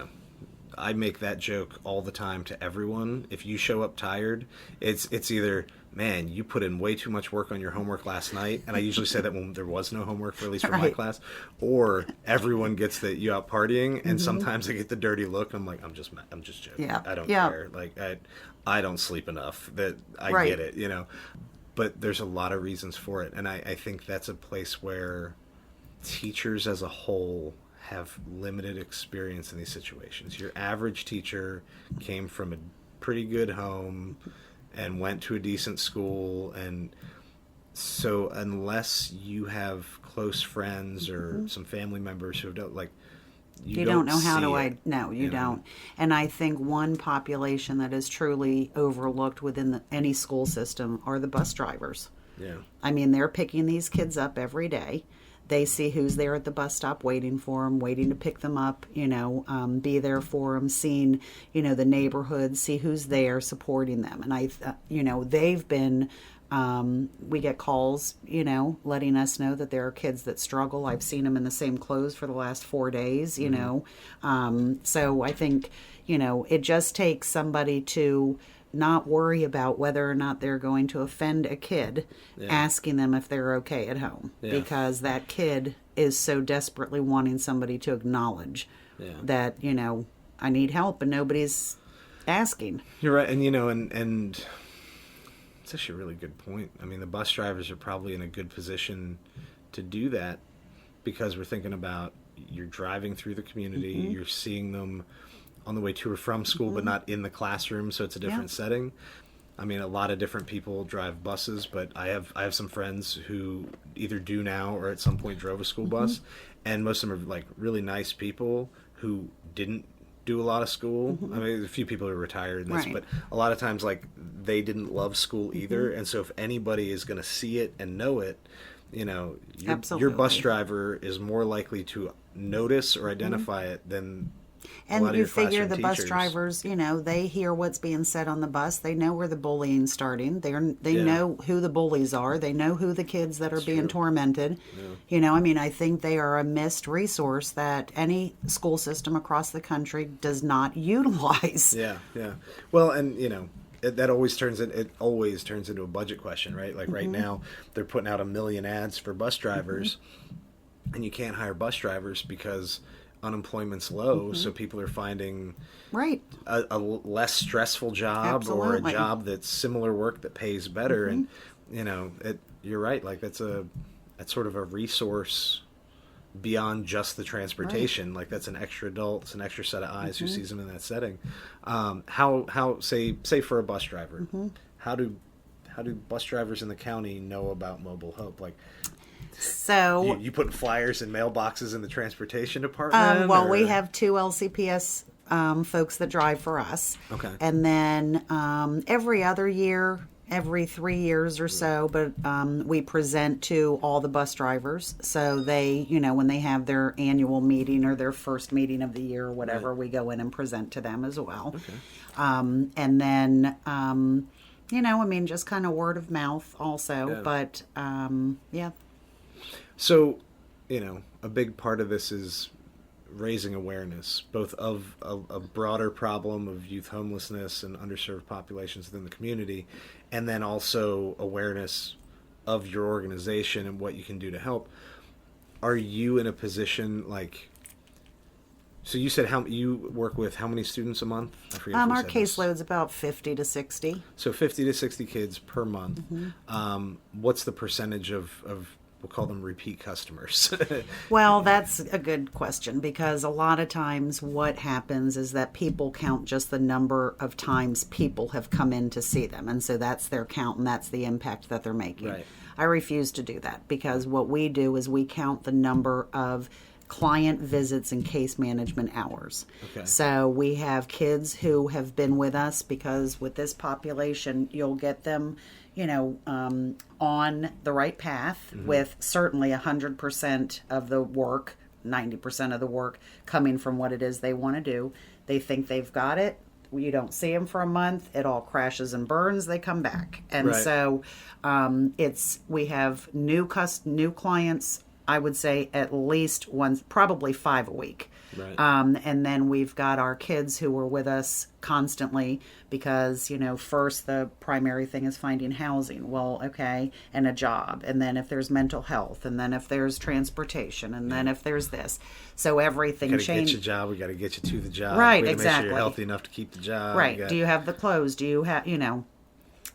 I make that joke all the time to everyone. If you show up tired, it's either, man, you put in way too much work on your homework last night, and I usually say that when there was no homework, at least for my class, or everyone gets that you out partying, and sometimes I get the dirty look, and I'm like, I'm just joking. Yeah. I don't care. Like, I don't sleep enough. That I get it, but there's a lot of reasons for it. And I think that's a place where teachers as a whole have limited experience in these situations. Your average teacher came from a pretty good home and went to a decent school, and so unless you have close friends or some family members who don't, like, You don't know how to, it, no, you you know? don't. And I think one population that is truly overlooked within any school system are the bus drivers. Yeah. I mean, they're picking these kids up every day. They see who's there at the bus stop waiting for them, waiting to pick them up, be there for them, seeing, the neighborhood, see who's there, supporting them. And they've been, we get calls, letting us know that there are kids that struggle. I've seen them in the same clothes for the last 4 days, So I think, it just takes somebody to not worry about whether or not they're going to offend a kid, asking them if they're okay at home, because that kid is so desperately wanting somebody to acknowledge that, I need help, and nobody's asking. You're right. And, and it's actually a really good point. I mean, the bus drivers are probably in a good position to do that, because we're thinking about, you're driving through the community, you're seeing them on the way to or from school, but not in the classroom, so it's a different setting. I mean, a lot of different people drive buses, but I have some friends who either do now or at some point drove a school bus, and most of them are like really nice people who didn't do a lot of school. I mean, a few people are retired in this, but a lot of times, like, they didn't love school either, and so if anybody is going to see it and know it, your bus driver is more likely to notice or identify it than And you figure the bus teachers. drivers, they hear what's being said on the bus. They know where the bullying's starting. They know who the bullies are. They know who the kids that are being tormented. I think they are a missed resource that any school system across the country does not utilize. Yeah. Well, and that always turns into a budget question, right? Like right now, they're putting out 1 million ads for bus drivers, and you can't hire bus drivers because unemployment's low, so people are finding a less stressful job or a job that's similar work that pays better. And you're right, like that's sort of a resource beyond just the transportation. Like that's an extra adult, it's an extra set of eyes who sees them in that setting. How say for a bus driver, how do bus drivers in the county know about Mobile Hope? Like, so you putting flyers in mailboxes in the transportation department? We have 2 LCPS folks that drive for us. Okay. And then every other year, every 3 years or so, but we present to all the bus drivers. So they, when they have their annual meeting or their first meeting of the year or whatever, we go in and present to them as well. Okay. And then, just kind of word of mouth also. Yeah. But, So, a big part of this is raising awareness, both of a broader problem of youth homelessness and underserved populations within the community, and then also awareness of your organization and what you can do to help. Are you in a position, like, so you said you work with how many students a month? I forget. Our caseload's about 50 to 60. So 50 to 60 kids per month. What's the percentage of we'll call them repeat customers? Well, that's a good question, because a lot of times what happens is that people count just the number of times people have come in to see them. And so that's their count, and that's the impact that they're making. Right. I refuse to do that, because what we do is we count the number of client visits and case management hours. Okay. So we have kids who have been with us, because with this population, you'll get them on the right path with certainly 100% of the work, 90% of the work coming from what it is they want to do. They think they've got it. You don't see them for a month. It all crashes and burns. They come back. And so we have new clients, I would say at least once, probably 5 a week. Right. And then we've got our kids who are with us constantly, because, first the primary thing is finding housing. Well, okay, and a job. And then if there's mental health, and then if there's transportation, and then if there's this. So everything changes. We got to get you a job. We got to get you to the job. Right, we exactly. Make sure you're healthy enough to keep the job. Right. Do you have the clothes? Do you have,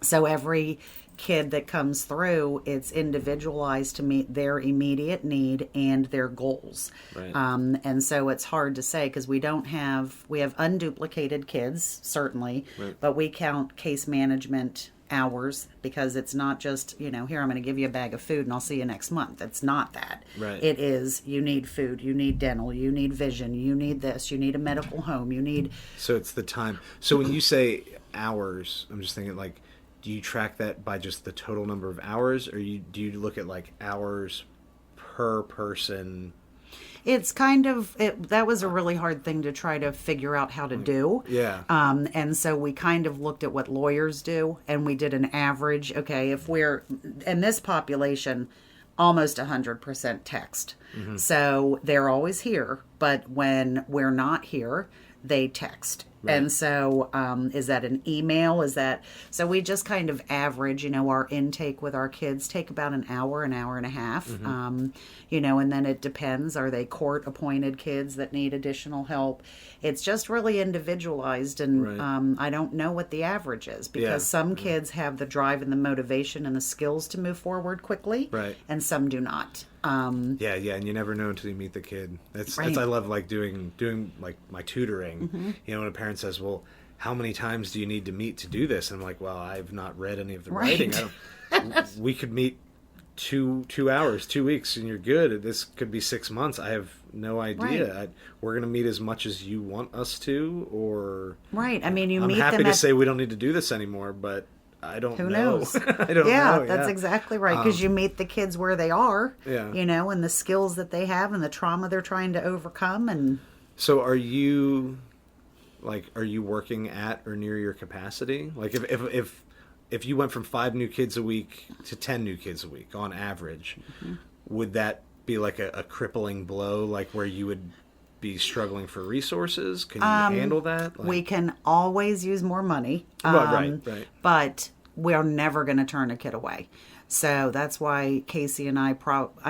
so every kid that comes through, it's individualized to meet their immediate need and their goals. Right. And so it's hard to say because we have unduplicated kids, certainly, Right. but we count case management hours because it's not just, here, I'm going to give you a bag of food and I'll see you next month. It's not that. Right. It is, you need food, you need dental, you need vision, you need this, you need a medical home, you need... So it's the time. So when you say hours, I'm just thinking like, do you track that by just the total number of hours, or do you look at like hours per person? It's kind of, that was a really hard thing to try to figure out how to do. Yeah. And so we kind of looked at what lawyers do, and we did an average. Okay, if we're, in this population, almost 100% text. Mm-hmm. So they're always here, but when we're not here, they text. Right. And so is that an email? So we just kind of average, our intake with our kids take about an hour and a half, Mm-hmm. And then it depends. Are they court appointed kids that need additional help? It's just really individualized. And Right. I don't know what the average is because Yeah. some kids have the drive and the motivation and the skills to move forward quickly. Right. And some do not. Yeah, and you never know until you meet the kid. That's Right. I love like doing like my tutoring. Mm-hmm. When a parent says, "Well, how many times do you need to meet to do this?" And I'm like, "Well, I've not read any of the Right. writing. We could meet 2 hours, 2 weeks, and you're good. This could be 6 months. I have no idea. Right. We're going to meet as much as you want us to, or Right. I mean, you I'm meet happy them to at... say we don't need to do this anymore, but I don't Who know. knows? I don't yeah, know. that's exactly right. Because you meet the kids where they are, Yeah. and the skills that they have and the trauma they're trying to overcome. And So are you working at or near your capacity? Like if you went from 5 new kids a week to 10 new kids a week on average, Mm-hmm. would that be like a crippling blow, like where you would be struggling for resources? Can you handle that? we can always use more money. Right. But we're never going to turn a kid away. So that's why Casey and I,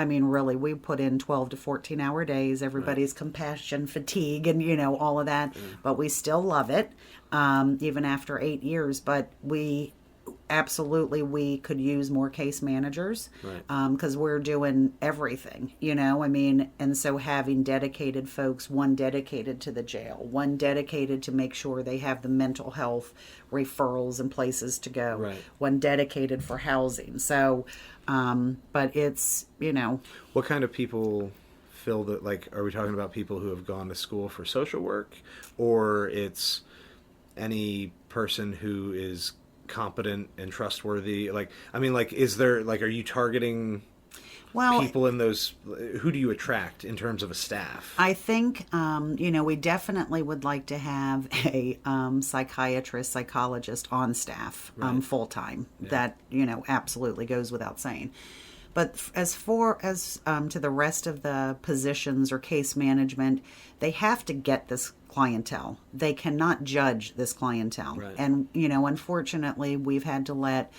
really, we put in 12 to 14 hour days. Everybody's compassion, fatigue, and, all of that. But we still love it, even after 8 years. But we could use more case managers because we're doing everything, and so having dedicated folks, one dedicated to the jail, one dedicated to make sure they have the mental health referrals and places to go, one dedicated for housing. So, but it's, What kind of people fill the, like, are we talking about people who have gone to school for social work, or it's any person who is competent and trustworthy? Is there, are you targeting people in those? Who do you attract in terms of a staff? I think, we definitely would like to have a psychiatrist, psychologist on staff full time. Yeah. That, absolutely goes without saying. But as far as to the rest of the positions or case management, they have to get this clientele. They cannot judge this clientele. Right. And, unfortunately, we've had to let,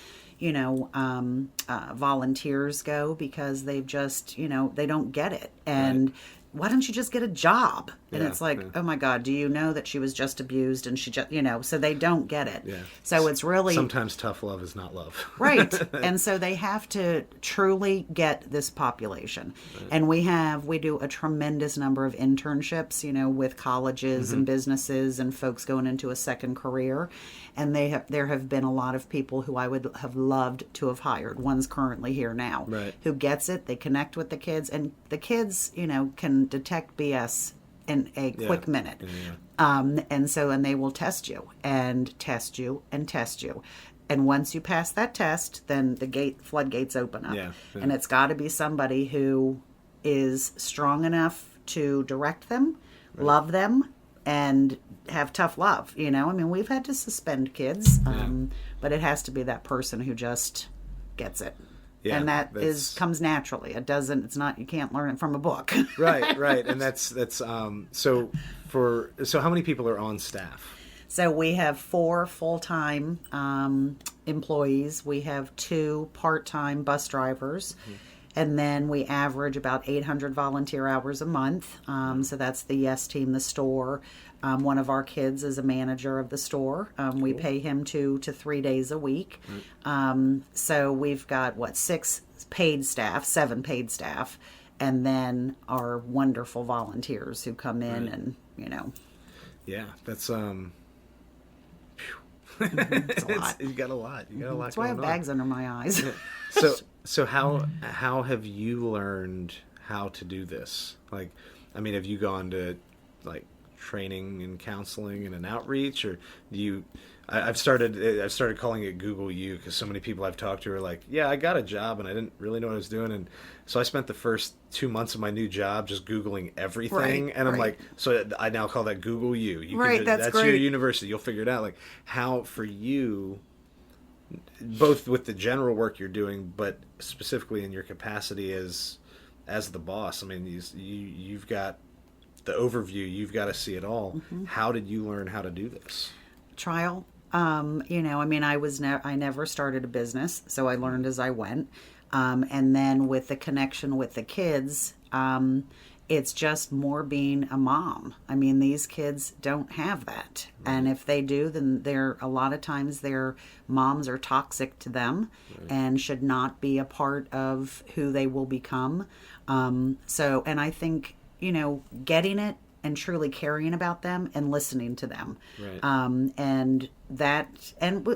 volunteers go because they've just, they don't get it. And why don't you just get a job? And it's like, oh my God, do you know that she was just abused and she just, so they don't get it. Yeah. So it's really... Sometimes tough love is not love. Right. And so they have to truly get this population. Right. And we do a tremendous number of internships, with colleges and businesses and folks going into a second career. And there have been a lot of people who I would have loved to have hired. One's currently here now. Right. Who gets it, they connect with the kids, and the kids, can detect BS in a quick minute. Yeah. And they will test you and test you and test you. And once you pass that test, then the floodgates open up. Yeah. And it's got to be somebody who is strong enough to direct them, love them, and have tough love. We've had to suspend kids, but it has to be that person who just gets it. Yeah, and that comes naturally. It's not, you can't learn it from a book. Right. And that's so how many people are on staff? So we have 4 full-time employees. We have 2 part-time bus drivers. And then we average about 800 volunteer hours a month. So that's the Yes Team, the store. One of our kids is a manager of the store. We pay him 2 to 3 days a week. So we've got, 7 paid staff, and then our wonderful volunteers who come in and, Yeah, that's it's a lot. You got a lot. You got a lot. That's why I have bags under my eyes. So how have you learned how to do this? Like, I mean, have you gone to like training and counseling and an outreach, or do you? I've started calling it Google You, because so many people I've talked to are like, yeah, I got a job and I didn't really know what I was doing, and so I spent the first 2 months of my new job just Googling everything, and I'm like, so I now call that Google You. That's your university. You'll figure it out. Like, how for you, both with the general work you're doing, but specifically in your capacity as the boss. I mean, you've got the overview. You've got to see it all. How did you learn how to do this? Trial. I mean, I never started a business, so I learned as I went. And then with the connection with the kids, it's just more being a mom. I mean, these kids don't have that. And if they do, then a lot of times their moms are toxic to them and should not be a part of who they will become. And I think, getting it and truly caring about them and listening to them. And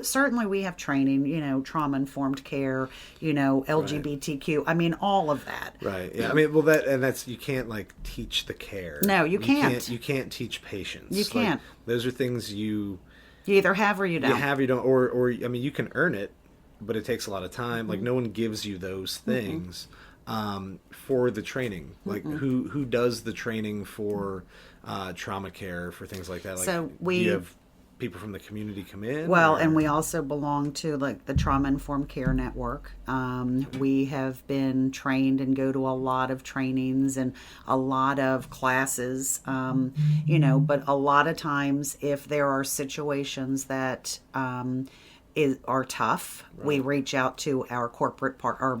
certainly we have training, trauma-informed care, LGBTQ. I mean, all of that. Right. Yeah. I mean, well, that's, you can't like teach the care. No, you can't. You can't teach patience. You can't. Like, those are things you either have or you don't. You have, you don't, or I mean, you can earn it, but it takes a lot of time. Like, no one gives you those things. For the training, like who does the training for trauma care, for things like that? Like, so do you have people from the community come in? Well, and we also belong to like the Trauma Informed Care Network. We have been trained and go to a lot of trainings and a lot of classes, but a lot of times if there are situations that are tough, we reach out to our corporate part, our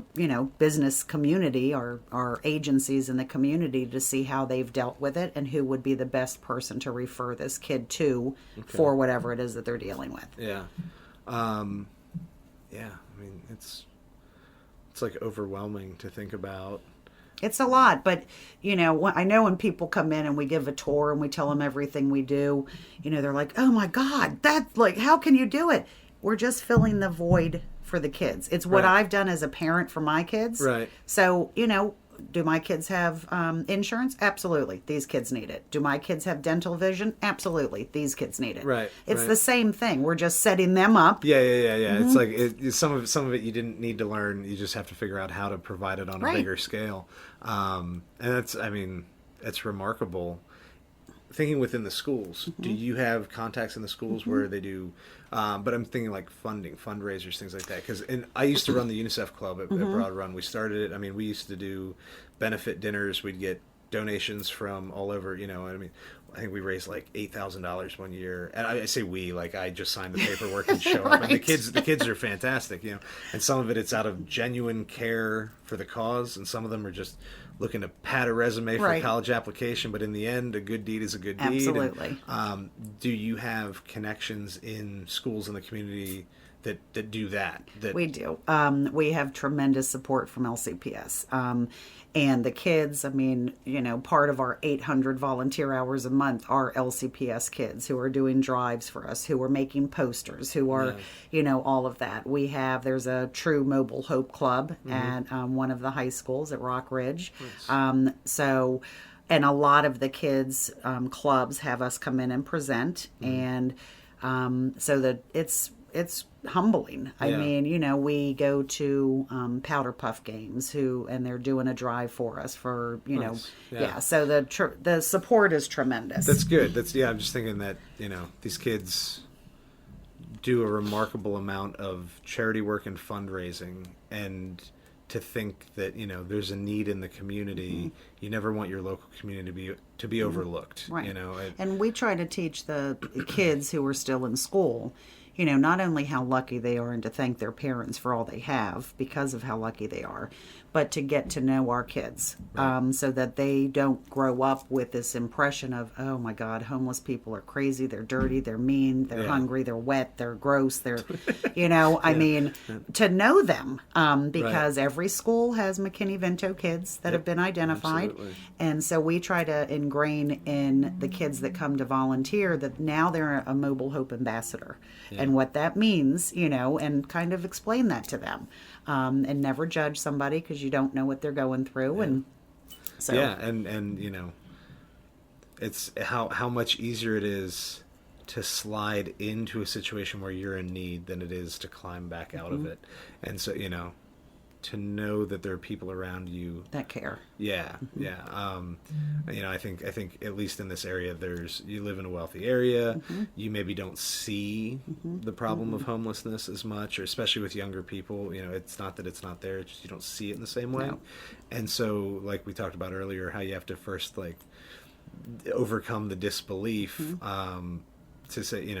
business community, our agencies in the community, to see how they've dealt with it and who would be the best person to refer this kid to for whatever it is that they're dealing with. Yeah. I mean, it's like overwhelming to think about. It's a lot, but I know when people come in and we give a tour and we tell them everything we do, they're like, "Oh my God, that's like, how can you do it?" We're just filling the void for the kids. It's what I've done as a parent for my kids. Right. So, do my kids have insurance? Absolutely. These kids need it. Do my kids have dental vision? Absolutely. These kids need it. Right. It's the same thing. We're just setting them up. Yeah. It's like some of it you didn't need to learn. You just have to figure out how to provide it on a bigger scale. And that's remarkable. Thinking within the schools, do you have contacts in the schools where they do? But I'm thinking like fundraisers, things like that. Because I used to run the UNICEF Club at Broad Run. We started it. I mean, we used to do benefit dinners. We'd get donations from all over. I think we raised like $8,000 one year. And I say we, like I just signed the paperwork and show up. And the kids are fantastic, And some of it's out of genuine care for the cause, and some of them are just looking to pad a resume for a college application. But in the end, a good deed is a good deed. Absolutely. And, do you have connections in schools in the community that do that? We do. We have tremendous support from LCPS. And the kids, I mean, part of our 800 volunteer hours a month are LCPS kids who are doing drives for us, who are making posters, who are, all of that. There's a True Mobile Hope Club at one of the high schools at Rock Ridge. Nice. And a lot of the kids' clubs have us come in and present. And so that it's humbling. I mean, we go to Powder Puff games and they're doing a drive for us for, Nice. So the support is tremendous. That's good. I'm just thinking that, these kids do a remarkable amount of charity work and fundraising, and to think that, there's a need in the community. You never want your local community to be overlooked, right. And we try to teach the kids who are still in school, not only how lucky they are and to thank their parents for all they have because of how lucky they are, but to get to know our kids, so that they don't grow up with this impression of, oh my God, homeless people are crazy, they're dirty, they're mean, they're hungry, they're wet, they're gross, they're, I mean, to know them, because every school has McKinney-Vento kids that have been identified. Absolutely. And so we try to ingrain in the kids that come to volunteer that now they're a Mobile Hope ambassador, and what that means, and kind of explain that to them, and never judge somebody because you don't know what they're going through. And so and it's how much easier it is to slide into a situation where you're in need than it is to climb back out of it. And so to know that there are people around you that care. I think at least in this area, you live in a wealthy area. You maybe don't see the problem of homelessness as much, or especially with younger people. It's not that it's not there; it's just you don't see it in the same way. No. And so, like we talked about earlier, how you have to first overcome the disbelief to say,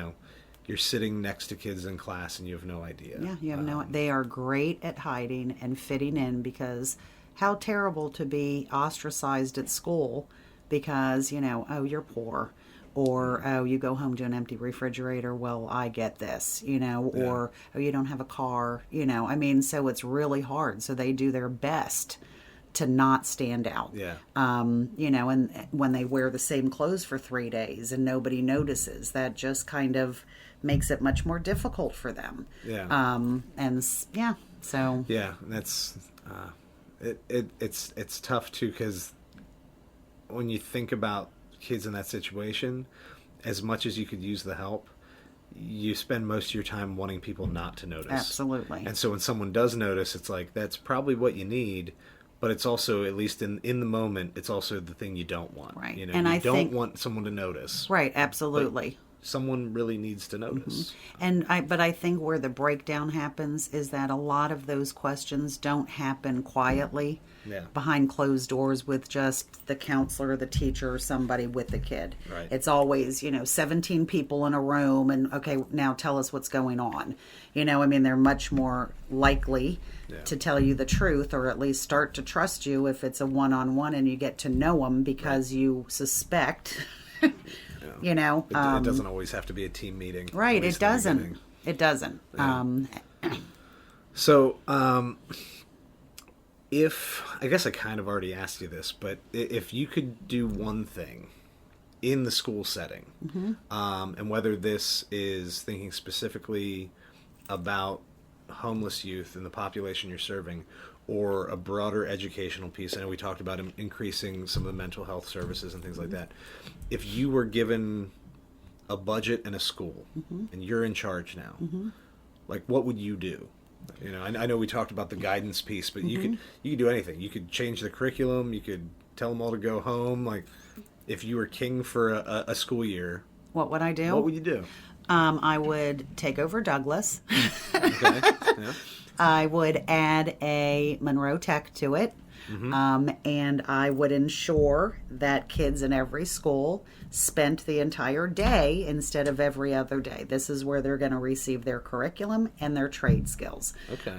you're sitting next to kids in class and you have no idea. Yeah, you have they are great at hiding and fitting in, because how terrible to be ostracized at school because, oh, you're poor, or, oh, you go home to an empty refrigerator, well, I get this, or, oh, you don't have a car, so it's really hard. So they do their best to not stand out. And when they wear the same clothes for 3 days and nobody notices, that just kind of makes it much more difficult for them. So that's it's tough too, because when you think about kids in that situation, as much as you could use the help, you spend most of your time wanting people not to notice. Absolutely. And so when someone does notice, it's like, that's probably what you need. But it's also, at least in the moment, it's also the thing you don't want. Right. And I don't want someone to notice. Right, absolutely. Someone really needs to notice. But I think where the breakdown happens is that a lot of those questions don't happen quietly behind closed doors with just the counselor, the teacher, or somebody with the kid. Right. It's always, 17 people in a room and, okay, now tell us what's going on. They're much more likely to tell you the truth, or at least start to trust you if it's a one-on-one and you get to know them because you suspect... It doesn't always have to be a team meeting. Right, it doesn't. It doesn't. So, I guess I kind of already asked you this, but if you could do one thing in the school setting, and whether this is thinking specifically about homeless youth and the population you're serving, or a broader educational piece. I know we talked about increasing some of the mental health services and things like that. If you were given a budget and a school, and you're in charge now, what would you do? I know we talked about the guidance piece, but you could do anything. You could change the curriculum. You could tell them all to go home. If you were king for a school year, what would I do? What would you do? I would take over Douglas. Okay. Yeah. I would add a Monroe Tech to it. And I would ensure that kids in every school spent the entire day instead of every other day. This is where they're going to receive their curriculum and their trade skills. Okay.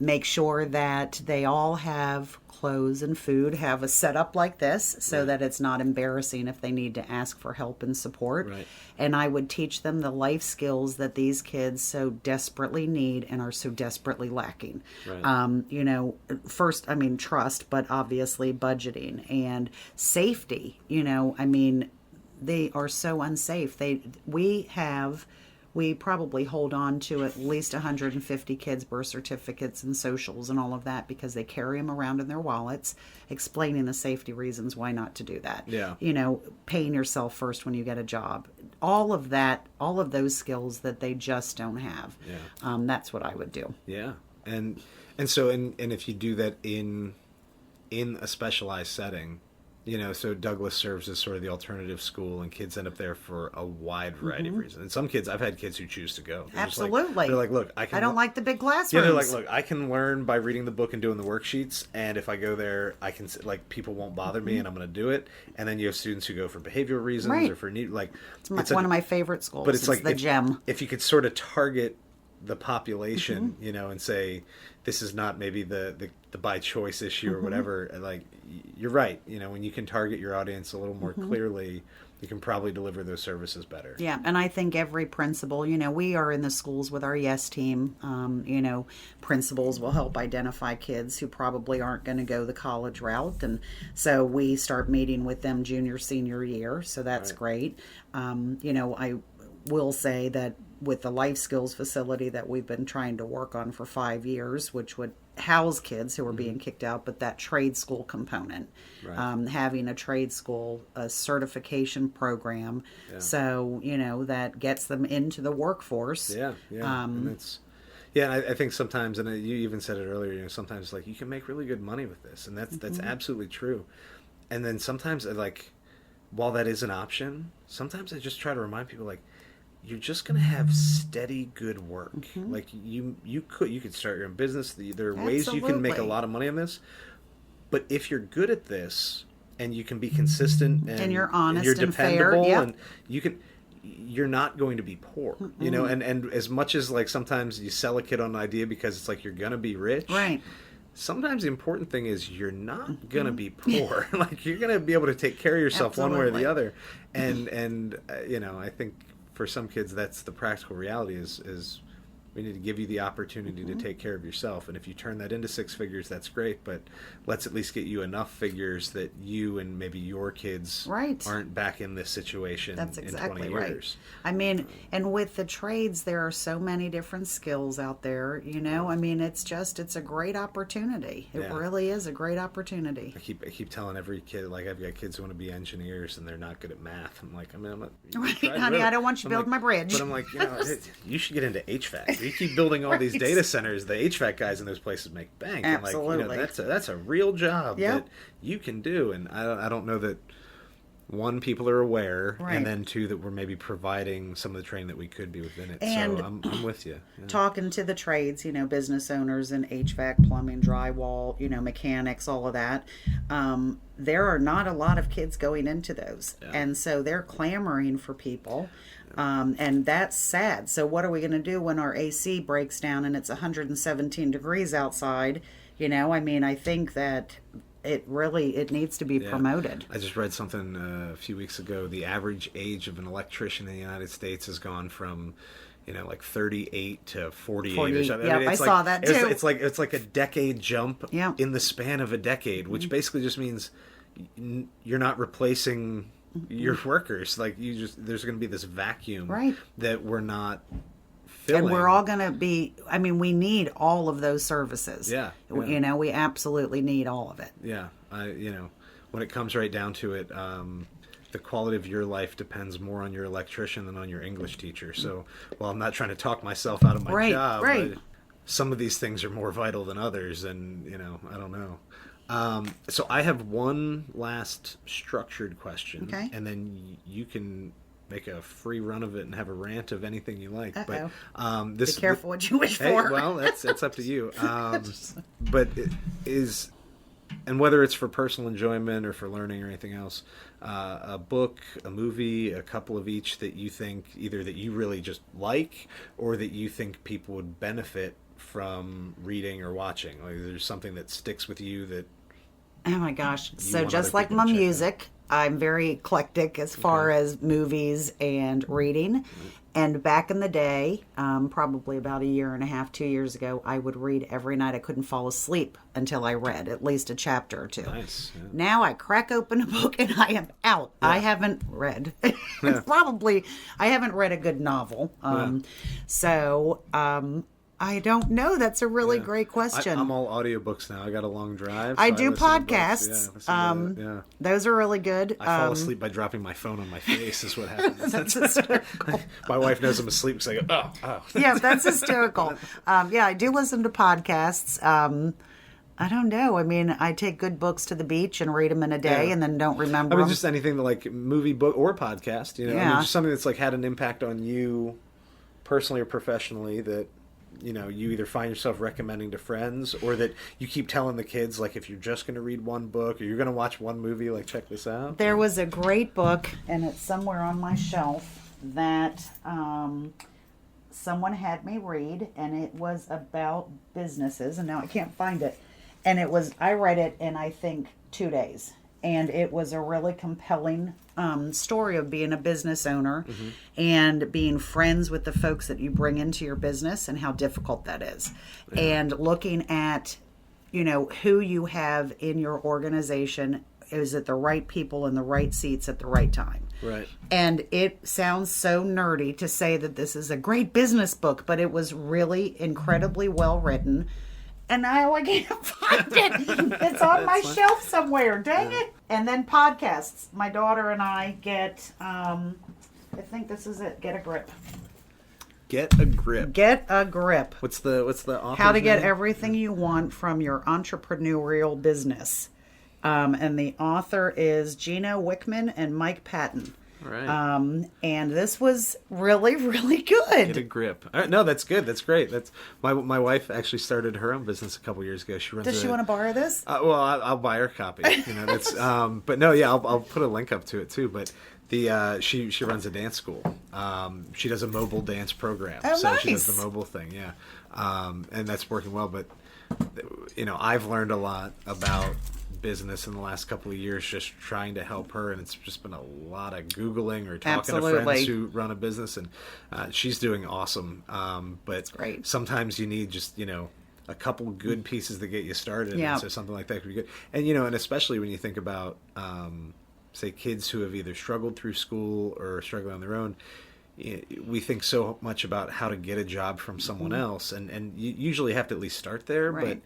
Make sure that they all have clothes and food, have a setup like this so that it's not embarrassing if they need to ask for help and support. Right. And I would teach them the life skills that these kids so desperately need and are so desperately lacking. Right. First, trust, but obviously budgeting and safety. They are so unsafe. We probably hold on to at least 150 kids' birth certificates and socials and all of that because they carry them around in their wallets, explaining the safety reasons why not to do that. Yeah. Paying yourself first when you get a job. All of that, all of those skills that they just don't have. Yeah. That's what I would do. Yeah. And if you do that in a specialized setting, so Douglas serves as sort of the alternative school, and kids end up there for a wide variety of reasons. And some kids, I've had kids who choose to go. Absolutely. They're like, look, I don't like the big classrooms. Yeah, they're like, look, I can learn by reading the book and doing the worksheets, and if I go there, I can, people won't bother me, and I'm going to do it. And then you have students who go for behavioral reasons or for need, it's one of my favorite schools. But it's like the gem. If you could sort of target the population, and say this is not maybe the by choice issue or whatever. Like, you're right. When you can target your audience a little more clearly, you can probably deliver those services better. Yeah, and I think every principal, we are in the schools with our YES team. Principals will help identify kids who probably aren't going to go the college route. And so we start meeting with them junior, senior year. So that's great. I will say that with the life skills facility that we've been trying to work on for 5 years, which would house kids who are being kicked out, but that trade school component, having a trade school, a certification program, so that gets them into the workforce. And it's and I think sometimes, and you even said it earlier, sometimes like you can make really good money with this, and that's absolutely true. And then sometimes while that is an option, sometimes I just try to remind people, like, you're just going to have steady good work. Like you could start your own business. There are ways you can make a lot of money on this. But if you're good at this and you can be consistent and you're honest and you're dependable and fair, you're not going to be poor. And as much as like sometimes you sell a kid on an idea because it's like you're going to be rich. Right. Sometimes the important thing is you're not going to be poor. Like, you're going to be able to take care of yourself one way or the other. And I think for some kids, that's the practical reality is we need to give you the opportunity to take care of yourself. And if you turn that into 6 figures, that's great. But let's at least get you enough figures that you and maybe your kids aren't back in this situation in 20 years. I mean, and with the trades, there are so many different skills out there, I mean, it's a great opportunity. It really is a great opportunity. I keep telling every kid, like, I've got kids who want to be engineers and they're not good at math. I'm like, I'm not... honey, I don't want you to build my bridge. But I'm like, you should get into HVAC. You keep building all these data centers, the HVAC guys in those places make bank. Absolutely. And like, that's a real job that you can do. And I don't know that, one, people are aware, and then 2, that we're maybe providing some of the training that we could be within it. And so I'm with you. Talking to the trades, business owners in HVAC, plumbing, drywall, mechanics, all of that. There are not a lot of kids going into those. And so they're clamoring for people. And that's sad. So what are we going to do when our AC breaks down and it's 117 degrees outside? I mean, I think that it needs to be promoted. I just read something a few weeks ago. The average age of an electrician in the United States has gone from, like 38 to 48 or something. Yeah, I saw that too. It's like a decade jump in the span of a decade, which basically just means you're not replacing your workers. Like, there's going to be this vacuum that we're not filling. And we're all going to be, I mean, we need all of those services. We absolutely need all of it. When it comes right down to it, the quality of your life depends more on your electrician than on your English teacher. So, while I'm not trying to talk myself out of my job, some of these things are more vital than others, and I don't know. So I have one last structured question, and then you can make a free run of it and have a rant of anything you like. But be careful what you wish for. Well, that's up to you. But it is, and whether it's for personal enjoyment or for learning or anything else, a book, a movie, a couple of each that you think either that you really just like or that you think people would benefit from reading or watching. Like, there's something that sticks with you that. Oh my gosh. So just like my music, I'm very eclectic as far as movies and reading. And back in the day, probably about 1.5, 2 years ago, I would read every night. I couldn't fall asleep until I read at least a chapter or 2. Nice. Yeah. Now I crack open a book and I am out. I haven't read. I haven't read a good novel. I don't know. That's a really great question. I'm all audiobooks now. I got a long drive. So I do podcasts. Those are really good. I fall asleep by dropping my phone on my face is what happens. That's hysterical. My wife knows I'm asleep because I go, oh. Yeah, that's hysterical. I do listen to podcasts. I don't know. I mean, I take good books to the beach and read them in a day and then don't remember them. Just anything like movie, book, or podcast. Just something that's like had an impact on you personally or professionally that you either find yourself recommending to friends or that you keep telling the kids, like, if you're just going to read one book or you're going to watch one movie, like, check this out. There was a great book, and it's somewhere on my shelf, that someone had me read, and it was about businesses, and now I can't find it. And I read it in, I think, 2 days. And it was a really compelling story of being a business owner and being friends with the folks that you bring into your business and how difficult that is. Yeah. And looking at, who you have in your organization. Is it the right people in the right seats at the right time? Right. And it sounds so nerdy to say that this is a great business book, but it was really incredibly well written. And now I can't find it. It's on my shelf somewhere. Dang it. And then podcasts. My daughter and I get, I think this is it, Get a Grip. Get a Grip. Get a Grip. What's the author's How to get name? everything you want from your entrepreneurial business. And the author is Gina Wickman and Mike Patton. Right. And this was really, really good. Get a Grip. All right, no, that's good. That's great. That's my wife actually started her own business a couple years ago. She runs. Does she want to borrow this? Well, I'll buy her a copy. That's. But no, yeah, I'll put a link up to it too. But she runs a dance school. She does a mobile dance program. Oh, so nice. She does the mobile thing. Yeah. And that's working well. But I've learned a lot about business in the last couple of years just trying to help her, and it's just been a lot of Googling or talking to friends who run a business, and she's doing awesome. But great. Sometimes you need just a couple good pieces that get you started. Yeah. And so something like that could be good. And and especially when you think about say kids who have either struggled through school or struggling on their own, we think so much about how to get a job from someone else, and you usually have to at least start there. Right. But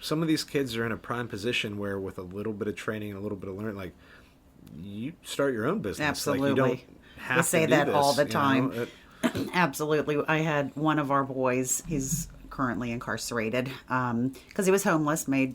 some of these kids are in a prime position where with a little bit of training and a little bit of learning, like you start your own business. Absolutely. Like you don't have we say to do that this, all the time. Absolutely. I had one of our boys, he's currently incarcerated, because he was homeless, made,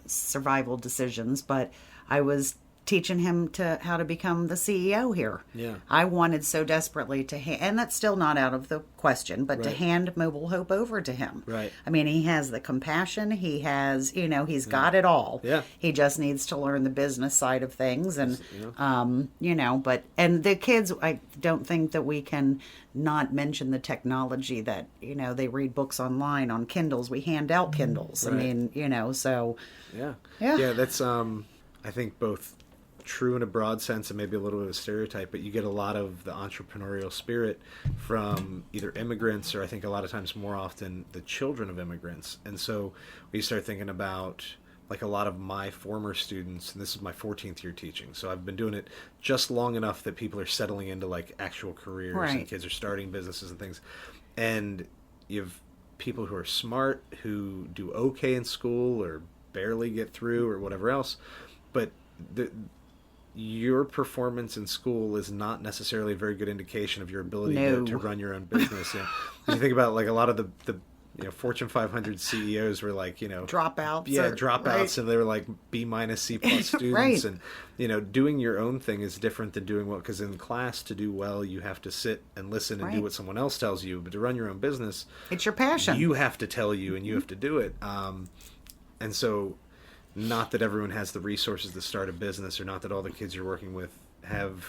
survival decisions, but I was teaching him how to become the CEO here. Yeah. I wanted so desperately to and that's still not out of the question, but to hand Mobile Hope over to him. Right. I mean, he has the compassion, he has, he's got it all. Yeah. He just needs to learn the business side of things, and and the kids, I don't think that we can not mention the technology that, they read books online on Kindles. We hand out Kindles. Right. I mean, so Yeah. Yeah. Yeah, that's I think both true in a broad sense and maybe a little bit of a stereotype, but you get a lot of the entrepreneurial spirit from either immigrants or I think a lot of times more often the children of immigrants. And so we start thinking about like a lot of my former students, and this is my 14th year teaching, so I've been doing it just long enough that people are settling into like actual careers Right. and kids are starting businesses and things. And you have people who are smart, who do okay in school or barely get through or whatever else, but your performance in school is not necessarily a very good indication of your ability to run your own business. You think about like a lot of the Fortune 500 CEOs were like, dropouts. Dropouts, Right. and they were like B-, C+ students. Right. And, doing your own thing is different than doing because in class to do well, you have to sit and listen and do what someone else tells you. But to run your own business, it's your passion. You have to tell you and you have to do it. And so, not that everyone has the resources to start a business, or not that all the kids you're working with have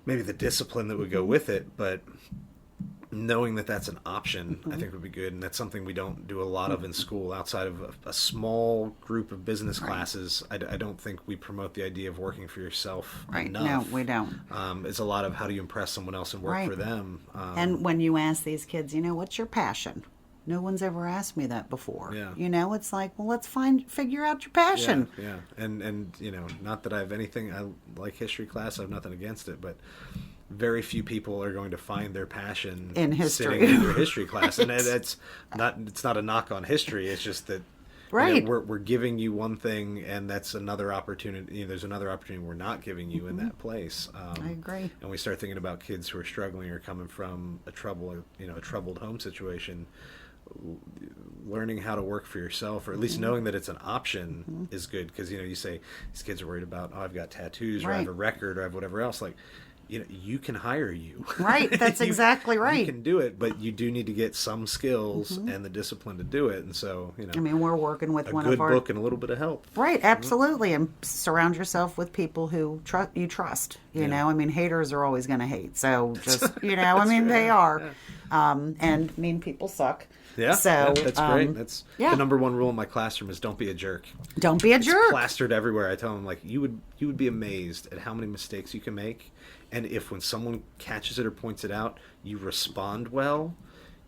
maybe the discipline that would go with it, but knowing that that's an option, I think would be good. And that's something we don't do a lot of in school outside of a small group of business classes. I don't think we promote the idea of working for yourself enough. No, we don't. It's a lot of how do you impress someone else and work for them. And when you ask these kids, what's your passion? No one's ever asked me that before. Yeah. It's like, well, let's figure out your passion. Yeah. And not that I have anything, I like history class, I have nothing against it, but very few people are going to find their passion in history. Sitting in your history class. And it's not a knock on history, it's just that right. We're giving you one thing, and that's another opportunity. There's another opportunity we're not giving you in that place. I agree. And we start thinking about kids who are struggling or coming from a troubled home situation. Learning how to work for yourself, or at least knowing that it's an option, is good, because you say these kids are worried about, I've got tattoos, or I have a record, or I have whatever else. Like, you can hire you. Right. That's exactly right. You can do it, but you do need to get some skills and the discipline to do it. And so, I mean, we're working with one of our... A good book and a little bit of help. Right, absolutely. And surround yourself with people who you trust. You know, I mean, haters are always going to hate. So just, I mean, they are. Yeah. And mean people suck. Yeah, so that's great. That's the number one rule in my classroom is don't be a jerk. Don't be a jerk. Plastered everywhere. I tell them, like, you would be amazed at how many mistakes you can make, and if when someone catches it or points it out, you respond well.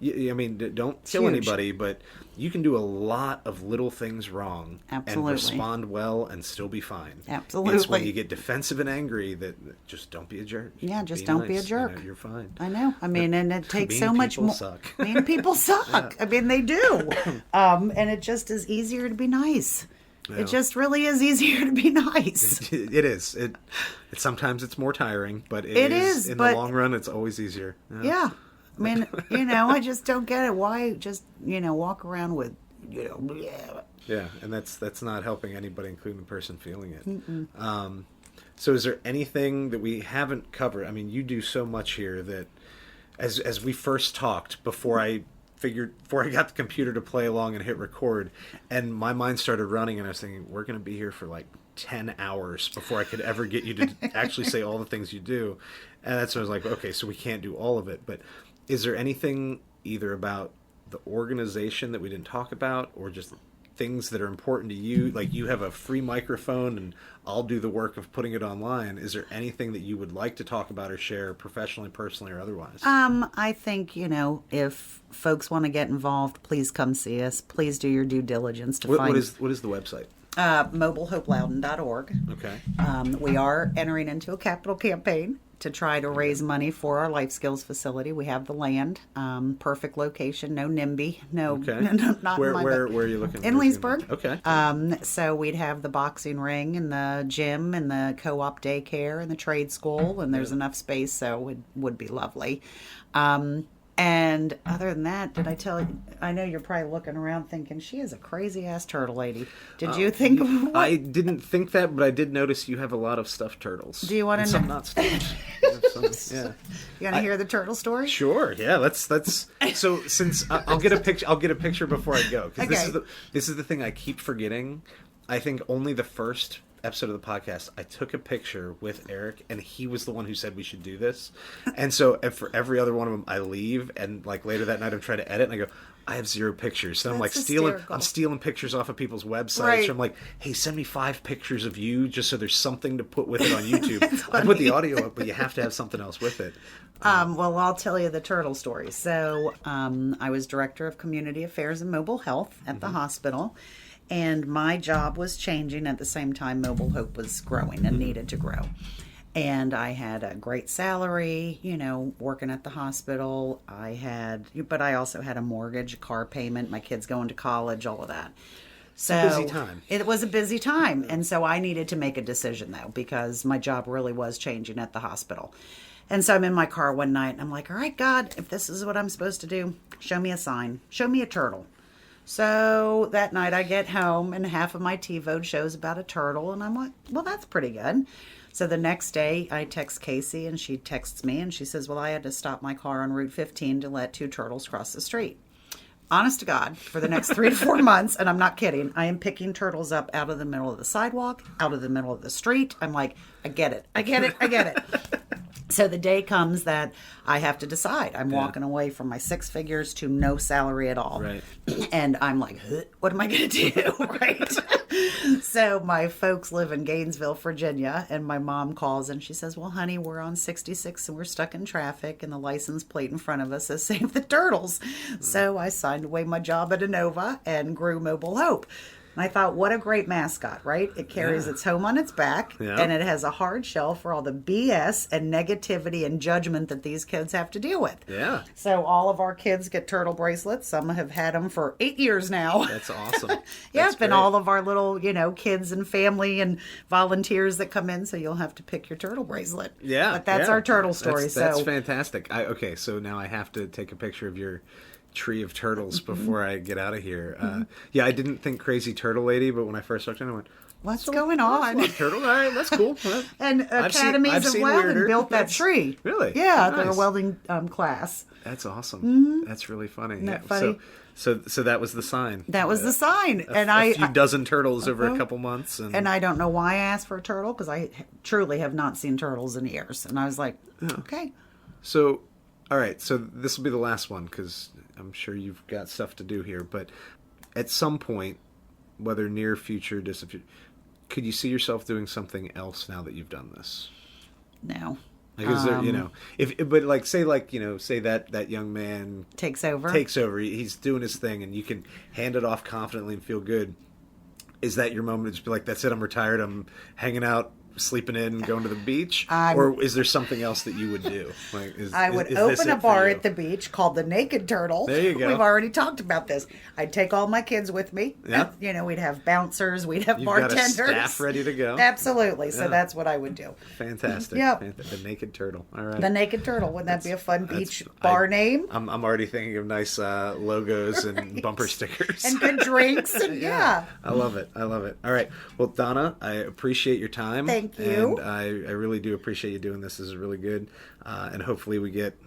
I mean, don't kill anybody, but you can do a lot of little things wrong and respond well and still be fine. Absolutely. It's when you get defensive and angry that just don't be a jerk. Yeah, just don't be a jerk. You're fine. I know. I mean, and it takes so much more. Suck. Mean people suck. Yeah. I mean, they do. And it just is easier to be nice. Yeah. It just really is easier to be nice. It is. It sometimes it's more tiring, but it is in the long run. It's always easier. Yeah. I mean, I just don't get it. Why just, walk around with, Yeah, and that's not helping anybody, including the person feeling it. So is there anything that we haven't covered? I mean, you do so much here that as we first talked, before I got the computer to play along and hit record, and my mind started running, and I was thinking, we're going to be here for like 10 hours before I could ever get you to actually say all the things you do. And that's when I was like, okay, so we can't do all of it. But is there anything either about the organization that we didn't talk about, or just things that are important to you? Like, you have a free microphone and I'll do the work of putting it online. Is there anything that you would like to talk about or share professionally, personally, or otherwise? I think, if folks want to get involved, please come see us. Please do your due diligence to find... What is the website? MobileHopeLoudon.org. Okay. We are entering into a capital campaign to try to raise money for our life skills facility. We have the land, perfect location, no NIMBY, not where are you looking? In Leesburg. Okay. So we'd have the boxing ring and the gym and the co-op daycare and the trade school, and there's enough space, so it would be lovely. And other than that, did I tell you? I know you're probably looking around thinking, she is a crazy-ass turtle lady. Did you think of what? I didn't think that, but I did notice you have a lot of stuffed turtles. Do you want to know? Some not stuffed. Yeah. You want to hear the turtle story? Sure. Yeah. Let's. So since I'll get a picture before I go, because this is the thing I keep forgetting. I think only the first episode of the podcast, I took a picture with Eric, and he was the one who said we should do this. And so for every other one of them, I leave, and like later that night, I'm trying to edit, and I go, I have 0 pictures. So I'm like stealing pictures off of people's websites. Right. So I'm like, hey, send me 5 pictures of you, just so there's something to put with it on YouTube. I put the audio up, but you have to have something else with it. Well, I'll tell you the turtle story. So I was director of community affairs and mobile health at the hospital. And my job was changing at the same time Mobile Hope was growing and needed to grow. And I had a great salary, working at the hospital. But I also had a mortgage, a car payment, my kids going to college, all of that. So busy time. It was a busy time. And so I needed to make a decision, though, because my job really was changing at the hospital. And so I'm in my car one night, and I'm like, all right, God, if this is what I'm supposed to do, show me a sign. Show me a turtle. So that night I get home and half of my TiVo shows about a turtle, and I'm like, well, that's pretty good. So the next day I text Casey, and she texts me and she says, well, I had to stop my car on Route 15 to let 2 turtles cross the street. Honest to God, for the next 3 to 4 months, and I'm not kidding, I am picking turtles up out of the middle of the sidewalk, out of the middle of the street. I'm like, I get it. So the day comes that I have to decide. I'm walking away from my 6 figures to no salary at all. Right. And I'm like, what am I going to do? Right. So my folks live in Gainesville, Virginia, and my mom calls and she says, well, honey, we're on 66 and we're stuck in traffic, and the license plate in front of us says Save the Turtles. So I signed away my job at Inova and grew Mobile Hope. And I thought, what a great mascot, right? It carries its home on its back, and it has a hard shell for all the BS and negativity and judgment that these kids have to deal with. Yeah. So all of our kids get turtle bracelets. Some have had them for 8 years now. That's awesome. Yep, and all of our little, kids and family and volunteers that come in, so you'll have to pick your turtle bracelet. Yeah. But that's our turtle story. That's fantastic. Okay, so now I have to take a picture of your tree of turtles before I get out of here. Yeah, I didn't think crazy turtle lady, but when I first walked in, I went, what's going on? Sloth turtle. All right, that's cool. And I've Academies of seen Welding weirder. built that tree. Really? Yeah, Nice. their welding class. That's awesome. That's really funny. Isn't that funny? So that was the sign. That was the sign. A few dozen turtles over a couple months. And I don't know why I asked for a turtle, because I truly have not seen turtles in years. And I was like, okay. So, all right. So this will be the last one, because I'm sure you've got stuff to do here. But at some point, whether near future, distant future, could you see yourself doing something else now that you've done this? No. Like, is there, say that young man Takes over. He's doing his thing, and you can hand it off confidently and feel good. Is that your moment to just be like, that's it, I'm retired, I'm hanging out, sleeping in, going to the beach? Or is there something else that you would do? Like, I would open a bar at the beach called the Naked Turtle. There you go. We've already talked about this. I'd take all my kids with me. Yeah. We'd have bouncers, we'd have You've bartenders. got a staff ready to go. Absolutely. So that's what I would do. Fantastic. Yep. The Naked Turtle. All right. The Naked Turtle. Wouldn't that be a fun beach bar name? I'm already thinking of nice logos and bumper stickers. And good drinks. And yeah. I love it. All right. Well, Donna, I appreciate your time. Thank you. And I really do appreciate you doing this. This is really good. And hopefully we get,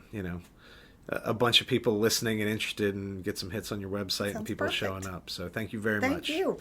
a bunch of people listening and interested and get some hits on your website and people perfect. showing up. So thank you very Thank much. you.